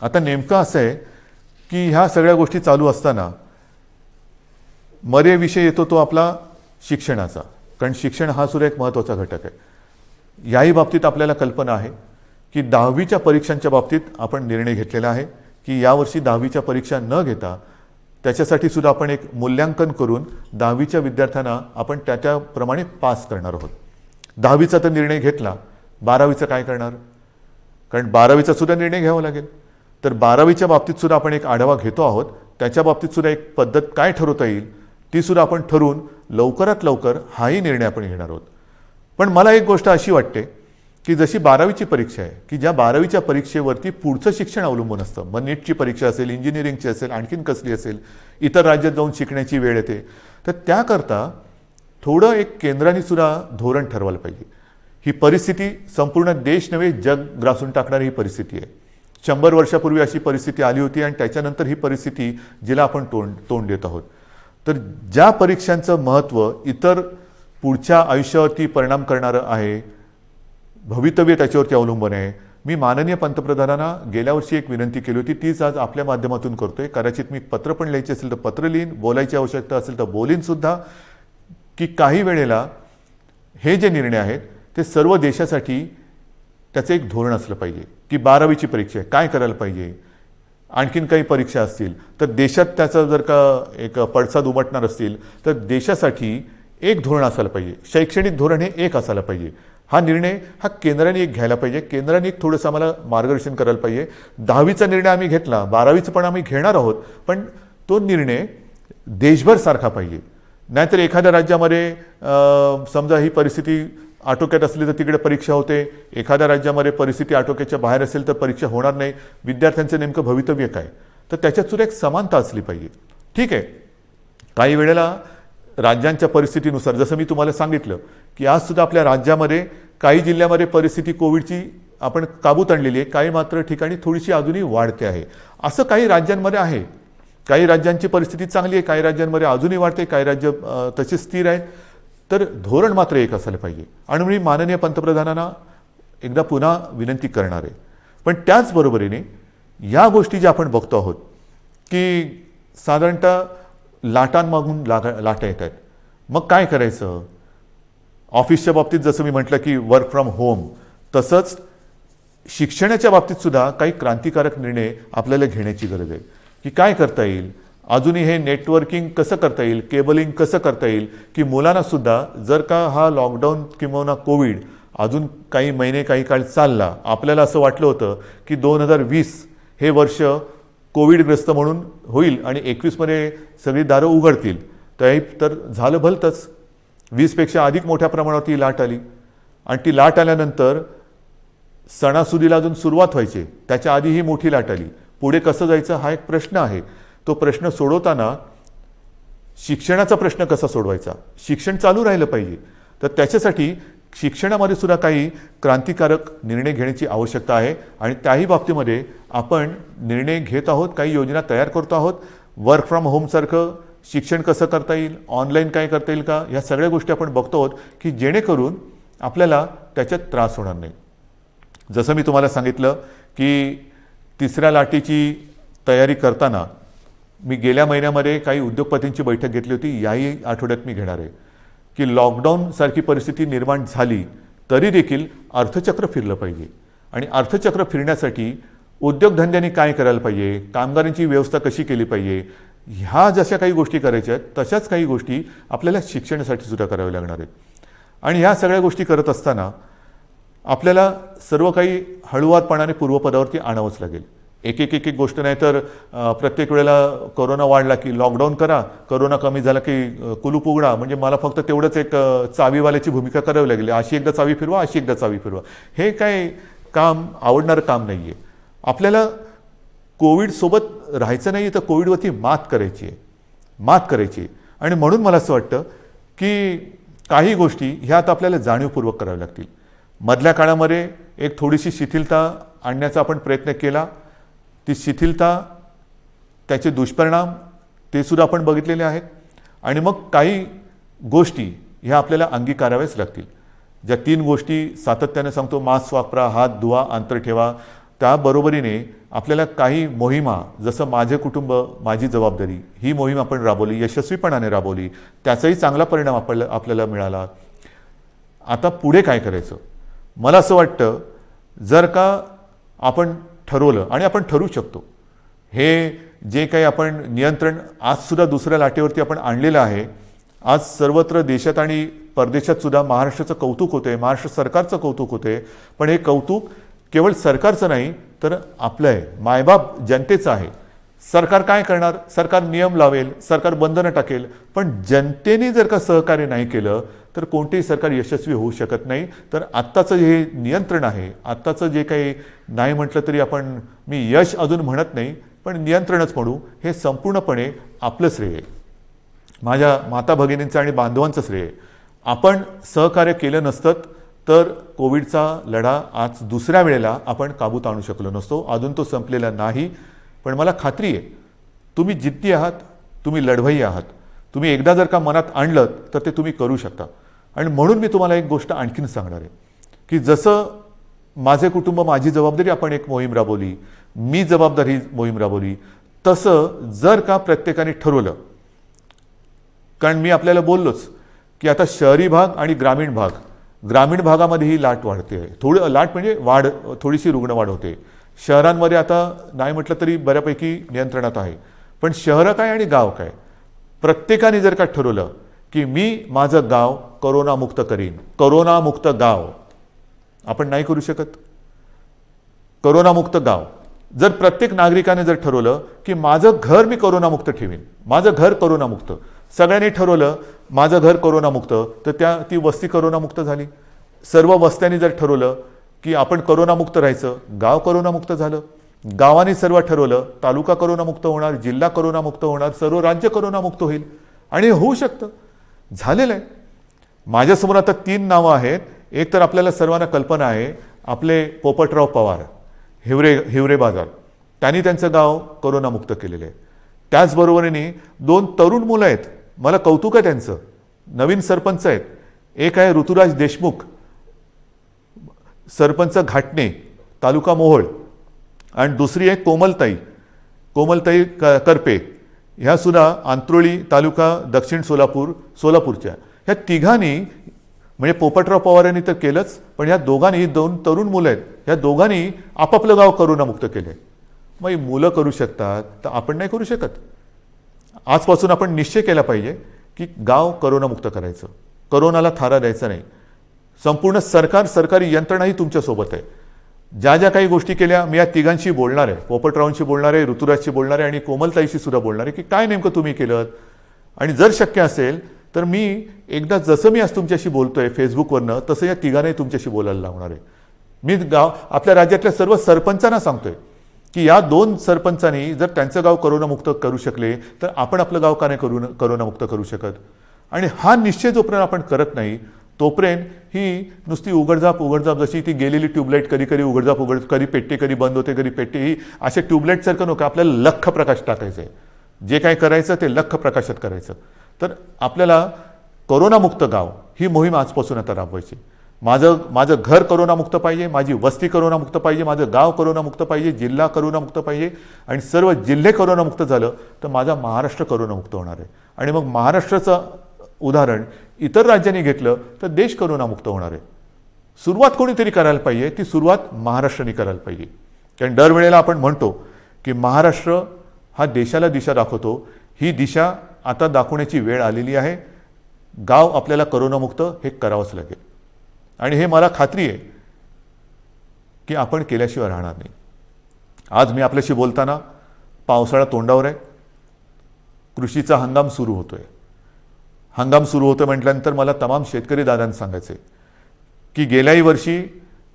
आता नेमकं असं आहे की ह्या सगळ्या गोष्टी चालू असताना विषय येतो तो आपला शिक्षणाचा, कारण शिक्षण हा सुद्धा एक महत्त्वाचा घटक आहे. याही बाबतीत आपल्याला कल्पना आहे की 10वीच्या परीक्षांच्या बाबतीत आपण निर्णय घेतलेला आहे की यावर्षी 10वीच्या परीक्षा न घेता त्याच्यासाठी सुद्धा आपण एक मूल्यांकन करून 10वीच्या विद्यार्थ्यांना आपण त्याप्रमाणे पास करणार आहोत. 10वीचा तर निर्णय घेतला, 12वीचं काय करणार? कारण 12वीचा सुद्धा निर्णय घ्यावा लागेल. तर 12वीच्या बाबतीत सुद्धा आपण एक आढावा घेतो आहोत. त्याच्या बाबतीत सुद्धा एक पद्धत काय ठरवता येईल ती सुद्धा आपण ठरवून लवकरात लवकर हाही निर्णय आपण घेणार आहोत. पण मला एक गोष्ट अशी वाटते की जशी 12वीची परीक्षा आहे की ज्या 12वीच्या परीक्षेवरती पुढचं शिक्षण अवलंबून असतं, मग नीटची परीक्षा असेल, इंजिनिअरिंगची असेल, आणखीन कसली असेल, इतर राज्यात जाऊन शिकण्याची वेळ येते. तर त्याकरता थोडं एक केंद्राने सुद्धा धोरण ठरवायला पाहिजे. ही परिस्थिती संपूर्ण देश नव्हे जग ग्रासून टाकणारी ही परिस्थिती आहे. 100 वर्षापूर्वी अशी परिस्थिती आली होती आणि त्याच्यानंतर ही परिस्थिती जिला आपण तोंड देत आहोत. तर ज्या परीक्षांचं महत्त्व इतर पुढच्या आयुष्यावरती परिणाम करणारं आहे, भवितव्य त्याच्यावरती अवलंबून आहे, मी माननीय पंतप्रधानांना गेल्या वर्षी एक विनंती केली होती, तीच आज आपल्या माध्यमातून करतोय. कदाचित मी पत्र पण लिहायचे असेल तर पत्र लिहीन, बोलायची आवश्यकता असेल तर बोलीन सुद्धा, की काही वेळेला हे जे निर्णय आहेत ते सर्व देशासाठी त्याचं एक धोरण असलं पाहिजे. की 12वीची परीक्षा आहे, काय करायला पाहिजे, आणखीन काही परीक्षा असतील तर देशात त्याचा जर का एक पडसाद उमटणार असतील तर देशासाठी एक धोरण असायला पाहिजे. शैक्षणिक धोरण हे एक असायला पाहिजे. हा निर्णय हा केंद्राने एक घ्यायला पाहिजे. केंद्राने एक थोडंसं आम्हाला मार्गदर्शन करायला पाहिजे. 10वीचा निर्णय आम्ही घेतला, 12वीचं पण आम्ही घेणार आहोत, पण तो निर्णय देशभर सारखा पाहिजे. नाहीतर एखाद्या राज्यामध्ये समजा ही परिस्थिती आटोक्यात असली तर तिकडे परीक्षा होते, एखाद्या राज्यामध्ये परिस्थिती आटोक्याच्या बाहेर असेल तर परीक्षा होणार नाही. विद्यार्थ्यांचं नेमकं भवितव्य काय, तर त्याच्यात सुद्धा एक समानता असली पाहिजे. ठीक आहे, काही वेळेला राज्यांच्या परिस्थितीनुसार, जसं मी तुम्हाला सांगितलं की आज सुद्धा आपल्या राज्यामध्ये काही जिल्ह्यामध्ये परिस्थिती कोविडची आपण काबूत आणलेली आहे, काही मात्र ठिकाणी थोडीशी अजूनही वाढते आहे. असं काही राज्यांमध्ये आहे. काही राज्यांची परिस्थिती चांगली आहे, काही राज्यांमध्ये अजूनही वाढते, काही राज्य तसे स्थिर आहेत. तर धोरण मात्र एक असायला पाहिजे. आणि मी माननीय पंतप्रधानांना एकदा पुन्हा विनंती करणार आहे. पण त्याचबरोबरीने या गोष्टी ज्या आपण बघतो आहोत की साधारणतः लाटांमागून लाटा येत आहेत, मग काय करायचं. ऑफिसच्या बाबतीत जसं मी म्हटलं की वर्क फ्रॉम होम, तसंच शिक्षणाच्या बाबतीत सुद्धा काही क्रांतिकारक निर्णय आपल्याला घेण्याची गरज आहे. की काय करता येईल, अजूनही हे नेटवर्किंग कसं करता येईल, केबलिंग कसं करता येईल, की मुलांना सुद्धा जर का हा लॉकडाऊन किंवा कोविड अजून काही महिने काही काळ चालला, आपल्याला असं वाटलं होतं की 2020 हे वर्ष कोविडग्रस्त म्हणून होईल आणि 21मध्ये सगळी दारं उघडतील, तर झालं भलतंच. 20पेक्षा अधिक मोठ्या प्रमाणात ती लाट आली. आणि ती लाट आल्यानंतर सणासुदीला अजून सुरुवात व्हायची, त्याच्या आधी ही मोठी लाट आली. पुढे कसं जायचं हा एक प्रश्न आहे. तो प्रश्न सोडवताना शिक्षणाचा प्रश्न कसा सोडवायचा, शिक्षण चालू राहिलं पाहिजे. तर त्याच्यासाठी शिक्षणामध्ये सुद्धा काही क्रांतिकारक निर्णय घेण्याची आवश्यकता आहे. आणि त्याही बाबतीमध्ये आपण निर्णय घेत आहोत, काही योजना तयार करतो आहोत. वर्क फ्रॉम होमसारखं शिक्षण कसं करता येईल, ऑनलाईन काय करता येईल का, या सगळ्या गोष्टी आपण बघतो आहोत की जेणेकरून आपल्याला त्याच्यात त्रास होणार नाही. जसं मी तुम्हाला सांगितलं की तिसऱ्या लाटेची तयारी करताना मी गेल्या महिन्यामध्ये काही उद्योगपतींची बैठक घेतली होती, याही आठवड्यात मी घेणार आहे. की लॉकडाऊनसारखी परिस्थिती निर्माण झाली तरी देखील अर्थचक्र फिरलं पाहिजे. आणि अर्थचक्र फिरण्यासाठी उद्योगधंद्यांनी काय करायला पाहिजे, कामगारांची व्यवस्था कशी केली पाहिजे, ह्या जशा काही गोष्टी करायच्या आहेत तशाच काही गोष्टी आपल्याला शिक्षणासाठी सुद्धा कराव्या लागणार आहेत. आणि ह्या सगळ्या गोष्टी करत असताना आपल्याला सर्व काही हळूवारपणाने पूर्वपदावरती आणावंच लागेल. एक एक एक एक गोष्ट नाही तर प्रत्येक वेळेला कोरोना वाढला की लॉकडाऊन करा, कोरोना कमी झाला की कुलूप उघडा, म्हणजे मला फक्त तेवढंच एक चावीवाल्याची भूमिका करावी लागली. अशी एकदा चावी फिरवा, अशी एकदा चावी फिरवा, हे काय काम आवडणारं काम नाही आहे. आपल्याला कोविडसोबत राहायचं नाही तर कोविडवरती मात करायची आहे. आणि म्हणून मला असं वाटतं की काही गोष्टी ह्या आता आपल्याला जाणीवपूर्वक कराव्या लागतील. मधल्या काळामध्ये एक थोडीशी शिथिलता आणण्याचा आपण प्रयत्न केला. ती शिथिलता, त्याचे दुष्परिणाम ते सुद्धा आपण बघितलेले आहेत. आणि मग काही गोष्टी ह्या आपल्याला अंगीकाराव्याच लागतील. ज्या 3 गोष्टी सातत्याने सांगतो, मास्क वापरा, हात धुवा, अंतर ठेवा, त्याबरोबरीने आपल्याला काही मोहिमा, जसं माझे कुटुंब माझी जबाबदारी, ही मोहीम आपण राबवली, यशस्वीपणाने राबवली, त्याचाही चांगला परिणाम आपल्याला मिळाला. आता पुढे काय करायचं, मला असं वाटतं जर का आपण ठरवलं, आणि आपण ठरवू शकतो, हे जे काही आपण नियंत्रण आजसुद्धा दुसऱ्या लाटेवरती आपण आणलेलं आहे. आज सर्वत्र देशात आणि परदेशात सुद्धा महाराष्ट्राचं कौतुक होते, महाराष्ट्र सरकारचं कौतुक होते. पण हे कौतुक केवळ सरकारचं नाही तर आपलं आहे, मायबाप जनतेचं आहे. सरकार काय करणार, सरकार नियम लावेल, सरकार बंधनं टाकेल, पण जनतेने जर का सहकार्य नाही केलं तर कोणतेही सरकार यशस्वी होऊ शकत नाही. तर आत्ताचं हे नियंत्रण आहे, आत्ताचं जे काही नाही म्हटलं तरी आपण, मी यश अजून म्हणत नाही पण नियंत्रणच म्हणू, हे संपूर्णपणे आपलं श्रेय आहे, माझ्या माता भगिनींचं आणि बांधवांचं श्रेय आहे. आपण सहकार्य केलं नसतं तर कोविडचा लढा आज दुसऱ्या वेळेला आपण काबूत आणू शकलो नसतो. अजून तो संपलेला नाही, पण मला खात्री आहे तुम्ही जिद्दी आहात, तुम्ही लढवय्ये आहात. तुम्ही एकदा जर का मनात आणलं तर ते तुम्ही करू शकता. आणि म्हणून मी तुम्हाला एक गोष्ट आणखीन सांगणार आहे की जसं माझे कुटुंब माझी जबाबदारी आपण एक मोहीम राबवली, मी जबाबदारी मोहीम राबवली, तसं जर का प्रत्येकाने ठरवलं, कारण मी आपल्याला बोललोच की आता शहरी भाग आणि ग्रामीण भागामध्ये ही लाट वाढते आहे. थोडं लाट म्हणजे थोडीशी रुग्णवाढ होते. शहरांमध्ये आता नाही म्हटलं तरी बऱ्यापैकी नियंत्रणात आहे. पण शहरं काय आणि गाव काय, प्रत्येकाने जर का ठरवलं की मी माझं गाव करोनामुक्त करीन, करोनामुक्त गाव आपण नाही करू शकत. करोनामुक्त गाव जर प्रत्येक नागरिकाने जर ठरवलं की माझं घर मी करोनामुक्त ठेवीन, माझं घर करोनामुक्त, सगळ्यांनी ठरवलं माझं घर करोनामुक्त, तर ती वस्ती करोनामुक्त झाली. सर्व वस्त्यांनी जर ठरवलं की आपण करोनामुक्त राहायचं, गाव करोनामुक्त झालं. गावाने सर्व ठरवलं तालुका करोनामुक्त होणार, जिल्हा करोनामुक्त होणार, सर्व राज्य करोनामुक्त होईल. आणि होऊ शकतं, झालेलं आहे. माझ्यासमोर आता 3 नावं आहेत. एक तर आपल्याला सर्वांना कल्पना आहे, आपले पोपटराव पवार, हिवरे बाजार, त्यांनी त्यांचं गाव करोनामुक्त केलेलं आहे. त्याचबरोबरीने 2 तरुण मुलं आहेत, मला कौतुक आहे त्यांचं, नवीन सरपंच आहेत. एक आहे ऋतुराज देशमुख, सरपंच घाटणे, तालुका मोहोळ, आणि दुसरी आहे कोमलताई करपे, ह्या सुद्धा आंत्रोळी तालुका दक्षिण सोलापूरच्या. ह्या तिघांनी म्हणजे पोपटराव पवारांनी तर केलंच, पण ह्या दोघांनी 2 तरुण मुलं आहेत, ह्या दोघांनी आपापलं गाव करोनामुक्त केलं आहे. मग ही मुलं करू शकतात तर आपण नाही करू शकत. आजपासून आपण निश्चय केला पाहिजे की गाव करोनामुक्त करायचं, करोनाला थारा द्यायचा नाही. संपूर्ण सरकारी यंत्रणाही तुमच्यासोबत आहे. ज्या काही गोष्टी केल्या, मी या तिघांशी बोलणार आहे, पोपटरावांशी बोलणार आहे, ऋतुराजशी बोलणार आहे आणि कोमलताईशी सुद्धा बोलणार आहे की काय नेमकं तुम्ही केलं. आणि जर शक्य असेल तर मी एकदा जसं मी आज तुमच्याशी बोलतोय फेसबुकवरनं, तसं या तिघांनाही तुमच्याशी बोलायला लावणार आहे. मी आपल्या राज्यातल्या सर्व सरपंचांना सांगतोय की या 2 सरपंचांनी जर त्यांचं गाव करोनामुक्त करू शकले तर आपण आपलं गाव का नाही करोनामुक्त करू शकत. आणि हा निश्चय जोपर्यंत आपण करत नाही तोपर्यंत ही नुसती उघडझाप जशी ती गेलेली ट्यूबलाईट कधी उघडझाप कधी पेटते, कधी बंद होते, कधी पेटते, ही अशा ट्यूबलाईटसारखं नको. आपल्याला लख्ख प्रकाश टाकायचं आहे. जे काय करायचं ते लख्ख प्रकाशात करायचं. तर आपल्याला करोनामुक्त गाव ही मोहीम आजपासून आता राबवायची. माझं घर करोनामुक्त पाहिजे, माझी वस्ती करोनामुक्त पाहिजे, माझं गाव करोनामुक्त पाहिजे, जिल्हा करोनामुक्त पाहिजे, आणि सर्व जिल्हे करोनामुक्त झालं तर माझा महाराष्ट्र करोनामुक्त होणार आहे. आणि मग महाराष्ट्राचं उदाहरण इतर राज्यांनी घेतलं तर देश करोनामुक्त होणार आहे. सुरुवात कोणीतरी करायला पाहिजे, ती सुरुवात महाराष्ट्राने करायला पाहिजे. कारण दरवेळेला आपण म्हणतो की महाराष्ट्र हा देशाला दिशा दाखवतो, ही दिशा आता दाखवण्याची वेळ आलेली आहे. गाव आपल्याला करोनामुक्त हे करावंच लागेल. आणि हे मला खात्री आहे की आपण केल्याशिवाय राहणार नाही. आज मी आपल्याशी बोलताना पावसाळा तोंडावर आहे, कृषीचा हंगाम सुरू होतोय. हंगाम सुरू होतं म्हटल्यानंतर मला तमाम शेतकरी दादांना सांगायचं आहे की गेल्याही वर्षी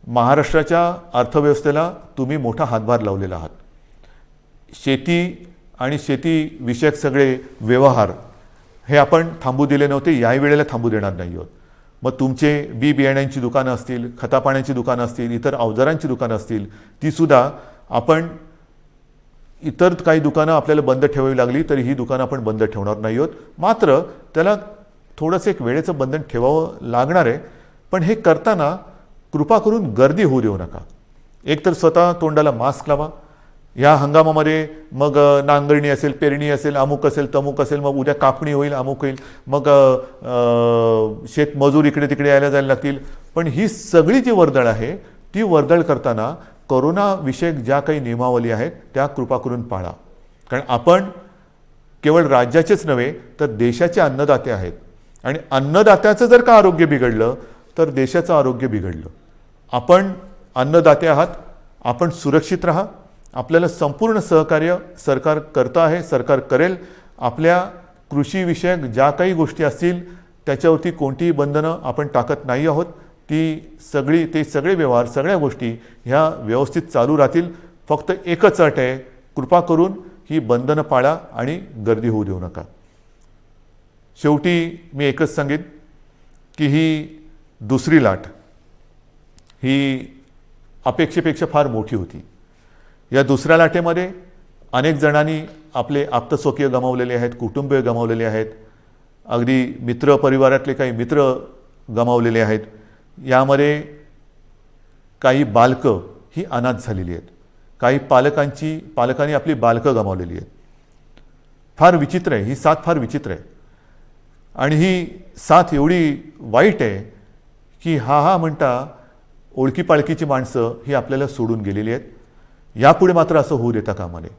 महाराष्ट्राच्या अर्थव्यवस्थेला तुम्ही मोठा हातभार लावलेला आहात. शेती आणि शेतीविषयक सगळे व्यवहार हे आपण थांबू दिले नव्हते, याही वेळेला थांबू देणार नाही आहोत. मग तुमचे बियाण्यांची दुकानं असतील, खतापाण्याची दुकानं असतील, इतर अवजारांची दुकानं असतील, तीसुद्धा आपण, इतर काही दुकानं आपल्याला बंद ठेवावी लागली तरी ही दुकानं आपण बंद ठेवणार नाही आहोत. मात्र त्याला थोडंसं एक वेळेचं बंधन ठेवावं लागणार आहे. पण हे करताना कृपा करून गर्दी होऊ देऊ नका. एकतर स्वतः तोंडाला मास्क लावा. ह्या हंगामामध्ये मग नांगरणी असेल, पेरणी असेल, अमुक असेल, तमुक असेल, मग उद्या कापणी होईल, अमुक होईल, मग शेतमजूर इकडे तिकडे यायला जायला लागतील. पण ही सगळी जी वर्दळ आहे ती वर्दळ करताना कोरोनाविषयक ज्या काही नियमावली आहेत त्या कृपा करून पाळा. कारण आपण केवळ राज्याचेच नव्हे तर देशाचे अन्नदाते आहेत. आणि अन्नदात्याचं जर का आरोग्य बिघडलं तर देशाचं आरोग्य बिघडलं. आपण अन्नदाते आहात, आपण सुरक्षित राहा. आपल्याला संपूर्ण सहकार्य सरकार करतं आहे, सरकार करेल. आपल्या कृषीविषयक ज्या काही गोष्टी असतील त्याच्यावरती कोणतीही बंधनं आपण टाकत नाही आहोत. ते सगळे व्यवहार, सगळ्या गोष्टी ह्या व्यवस्थित चालू राहतील. फक्त एकच अट आहे, कृपा करून ही बंधनं पाळा आणि गर्दी होऊ देऊ नका. शेवटी मी एकच सांगेन की ही दुसरी लाट ही अपेक्षेपेक्षा फार मोठी होती. या दुसऱ्या लाटेमध्ये अनेक जणांनी आपले आप्तस्वकीय गमावलेले आहेत, कुटुंबीय गमावलेले आहेत, अगदी मित्र परिवारातले काही मित्र गमावलेले आहेत. यामध्ये काही बालकं ही अनाथ झालेली आहेत, काही पालकांनी आपली बालकं गमावलेली आहेत. फार विचित्र आहे, ही साथ फार विचित्र आहे. आणि ही साथ एवढी वाईट आहे की हा म्हणता ओळखीपाळखीची माणसं ही आपल्याला सोडून गेलेली आहेत. यापुढे मात्र असं होऊ देता कामा नये.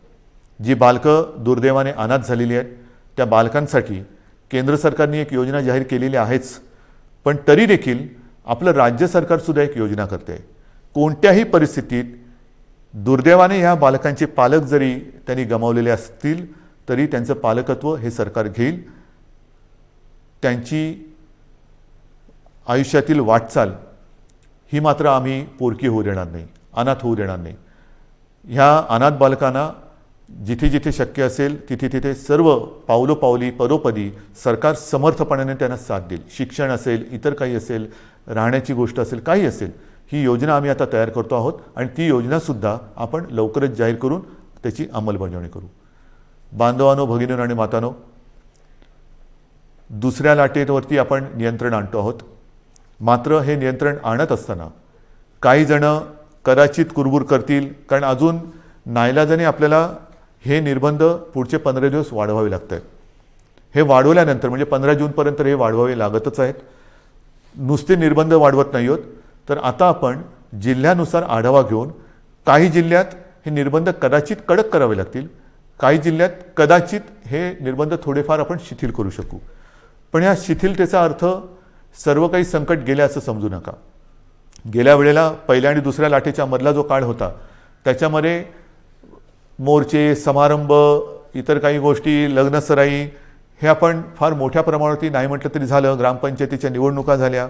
जी बालकं दुर्दैवाने अनाथ झालेली आहेत त्या बालकांसाठी केंद्र सरकारने एक योजना जाहीर केलेली आहेच, पण तरी देखील आपलं राज्य सरकारसुद्धा एक योजना करते. कोणत्याही परिस्थितीत दुर्दैवाने ह्या बालकांचे पालक जरी त्यांनी गमावलेले असतील तरी त्यांचं पालकत्व हे सरकार घेईल. त्यांची आयुष्यातील वाटचाल ही मात्र आम्ही पोरकी होऊ देणार नाही, अनाथ होऊ देणार नाही. ह्या अनाथ बालकांना जिथे जिथे शक्य असेल तिथे तिथे सर्व पावलोपावली परोपदी सरकार समर्थपणाने त्यांना साथ देईल. शिक्षण असेल, इतर काही असेल, राहण्याची गोष्ट असेल, काही असेल, ही योजना आम्ही आता तयार करतो आहोत आणि ती योजनासुद्धा आपण लवकरच जाहीर करून त्याची अंमलबजावणी करू. बांधवांनो, भगिनींनो आणि मातांनो, दुसऱ्या लाटेवरती आपण नियंत्रण आणतो आहोत. मात्र हे नियंत्रण आणत असताना काही जण कदाचित कुरबुर करतील, कारण अजून नाईलाजाने आपल्याला हे निर्बंध पुढचे 15 दिवस वाढवावे लागत आहेत. हे वाढवल्यानंतर म्हणजे 15 जूनपर्यंत हे वाढवावे लागतच आहेत. नुसते निर्बंध वाढवत नाही आहोत, तर आता आपण जिल्ह्यानुसार आढावा घेऊन काही जिल्ह्यात हे निर्बंध कदाचित कडक करावे लागतील, काही जिल्ह्यात कदाचित हे निर्बंध थोडेफार आपण शिथिल करू शकू. पण या शिथिलतेचा अर्थ सर्व काही संकट गेले असं समजू नका. गेल्या वेळेला पहिल्या आणि दुसऱ्या लाटेच्या मधला जो काळ होता त्याच्यामध्ये मोर्चे, समारंभ, इतर काही गोष्टी, लग्नसराई हे आपण फार मोठ्या प्रमाणावरती नाही म्हटलं तरी झालं. ग्रामपंचायतीच्या निवडणुका झाल्या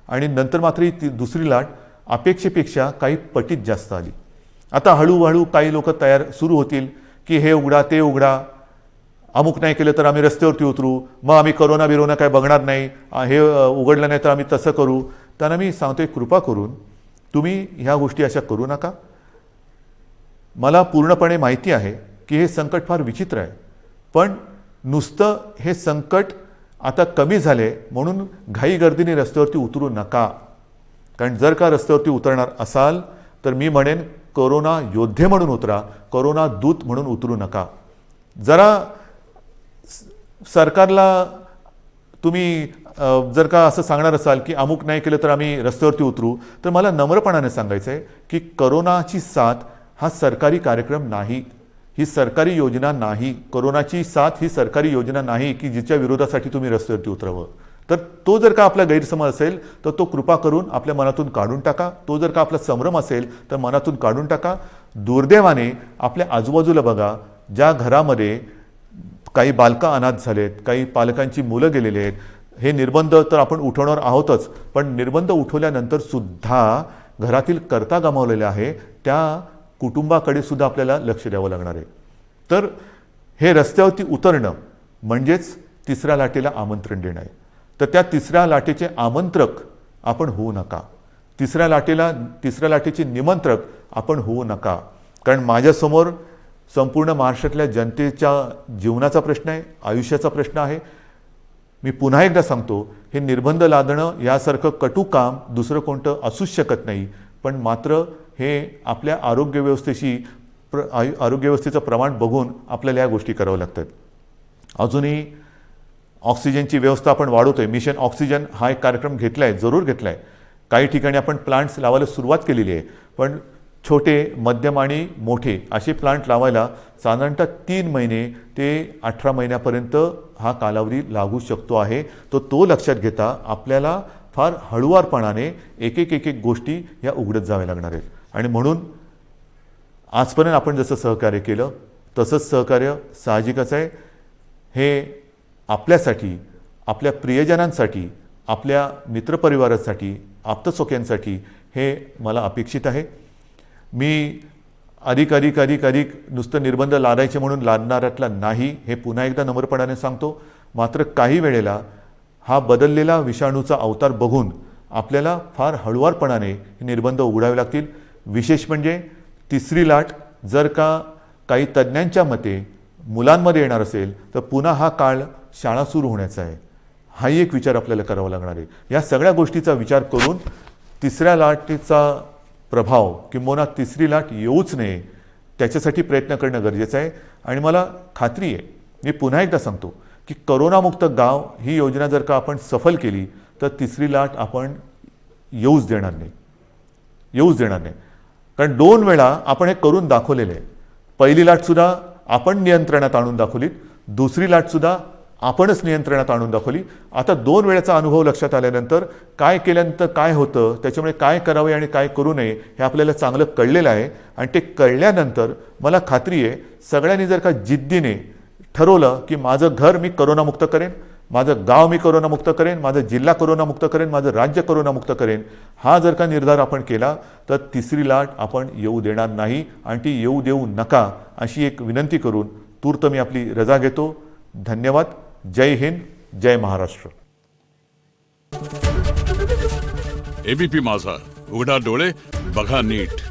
आणि नंतर मात्र ती दुसरी लाट अपेक्षेपेक्षा काही पटीत जास्त आली. आता हळूहळू काही लोक सुरू होतील की हे उघडा ते उघडा, अमुक नाही केलं तर आम्ही रस्त्यावरती उतरू, मग आम्ही बिरोना काय बघणार नाही, हे उघडलं नाही तर आम्ही तसं करू. त्यांना मी सांगतोय, कृपा करून तुम्ही ह्या गोष्टी अशा करू नका. मला पूर्णपणे माहिती आहे की हे संकट फार विचित्र आहे, पण नुसतं हे संकट आता कमी झाले म्हणून घाईगर्दीने रस्त्यावरती उतरू नका. कारण जर का रस्त्यावरती उतरणार असाल तर मी म्हणेन कोरोना योद्धे म्हणून उतरा, कोरोना दूत म्हणून उतरू नका. जरा सरकारला तुम्ही जर का असं सांगणार असाल की अमुक नाही केलं तर आम्ही रस्त्यावरती उतरू, तर मला नम्रपणाने सांगायचं आहे की कोरोनाची साथ हा सरकारी कार्यक्रम नाही, ही सरकारी योजना नाही. कोरोनाची साथ ही सरकारी योजना नाही की जिच्या विरोधासाठी तुम्ही रस्त्यावरती उतरावं. तर तो जर का आपला गैरसमज असेल तर तो कृपा करून आपल्या मनातून काढून टाका. तो जर का आपला संभ्रम असेल तर मनातून काढून टाका. दुर्दैवाने आपल्या आजूबाजूला बघा, ज्या घरामध्ये काही बालकं अनाथ झालेत, काही पालकांची मुलं गेलेली आहेत, हे निर्बंध तर आपण उठवणार आहोतच, पण निर्बंध उठवल्यानंतर सुद्धा घरातील कर्ता गमावलेला आहे त्या कुटुंबाकडे सुद्धा आपल्याला लक्ष द्यावं लागणार आहे. तर हे रस्त्यावरती उतरणं म्हणजेच तिसऱ्या लाटेला आमंत्रण देणं आहे. तर त्या तिसऱ्या लाटेचे आमंत्रक आपण होऊ नका. तिसऱ्या लाटेचे निमंत्रक आपण होऊ नका. कारण माझ्यासमोर संपूर्ण महाराष्ट्रातल्या जनतेच्या जीवनाचा प्रश्न आहे, आयुष्याचा प्रश्न आहे. मी पुन्हा एकदा सांगतो, हे निर्बंध लादणं यासारखं कटू काम दुसरं कोणतं असूच शकत नाही. पण मात्र हे आपल्या आरोग्य व्यवस्थेचं प्रमाण बघून आपल्याला या गोष्टी कराव्या लागतात. अजूनही ऑक्सिजनची व्यवस्था आपण वाढवतोय. मिशन ऑक्सिजन हा एक कार्यक्रम घेतला आहे, जरूर घेतला आहे. काही ठिकाणी आपण प्लांट्स लावायला सुरुवात केलेली आहे, पण छोटे, मध्यम आणि मोठे असे प्लांट लावायला साधारणतः 3 महिने ते 18 महिन्यापर्यंत हा कालावधी लागू शकतो आहे. तो लक्षात घेता आपल्याला फार हळुवारपणाने एक एक गोष्टी या उघडत जाव्या लागणार आहेत. आणि म्हणून आजपर्यंत आपण जसं सहकार्य केलं तसंच सहकार्य साहजिकच आहे. हे आपल्यासाठी, आपल्या प्रियजनांसाठी, आपल्या मित्रपरिवारासाठी, आप्तसोक्यांसाठी हे मला अपेक्षित आहे. मी अधिक नुसतं निर्बंध लादायचे म्हणून लादणाऱ्यातला नाही, हे पुन्हा एकदा नम्रपणाने सांगतो. मात्र काही वेळेला हा बदललेला विषाणूचा अवतार बघून आपल्याला फार हळुवारपणाने हे निर्बंध उघडावे लागतील. विशेष म्हणजे तिसरी लाट जर का काही तज्ज्ञांच्या मते मुलांमध्ये येणार असेल तर पुन्हा हा काळ शाळा सुरू होण्याचा आहे. हाही एक विचार आपल्याला करावा लागणार आहे. या सगळ्या गोष्टीचा विचार करून तिसऱ्या लाटेचा प्रभाव किंबहुना तिसरी लाट येऊच नये त्याच्यासाठी प्रयत्न करणं गरजेचं आहे. आणि मला खात्री आहे, मी पुन्हा एकदा सांगतो की करोनामुक्त गाव ही योजना जर का आपण सफल केली तर तिसरी लाट आपण येऊच देणार नाही. कारण 2 वेळा आपण हे करून दाखवलेलं आहे. पहिली लाटसुद्धा आपण नियंत्रणात आणून दाखवली, दुसरी लाटसुद्धा आपणच नियंत्रणात आणून दाखवली. आता 2 वेळेचा अनुभव लक्षात आल्यानंतर काय केल्यानंतर काय होतं, त्याच्यामुळे काय करावे आणि काय करू नये हे आपल्याला चांगलं कळलेलं आहे. आणि ते कळल्यानंतर मला खात्री आहे सगळ्यांनी जर का जिद्दीने ठरवलं की माझं घर मी करोनामुक्त करेन, माझं गाव मी करोनामुक्त करेन, माझं जिल्हा करोनामुक्त करेन, माझं राज्य करोनामुक्त करेन, हा जर का निर्धार आपण केला तर तिसरी लाट आपण येऊ देणार नाही आणि ती येऊ देऊ नका अशी एक विनंती करून तूर्त मी आपली रजा घेतो. धन्यवाद. जय हिंद, जय महाराष्ट्र. एबीपी माझा, उघडा डोळे बघा नीट.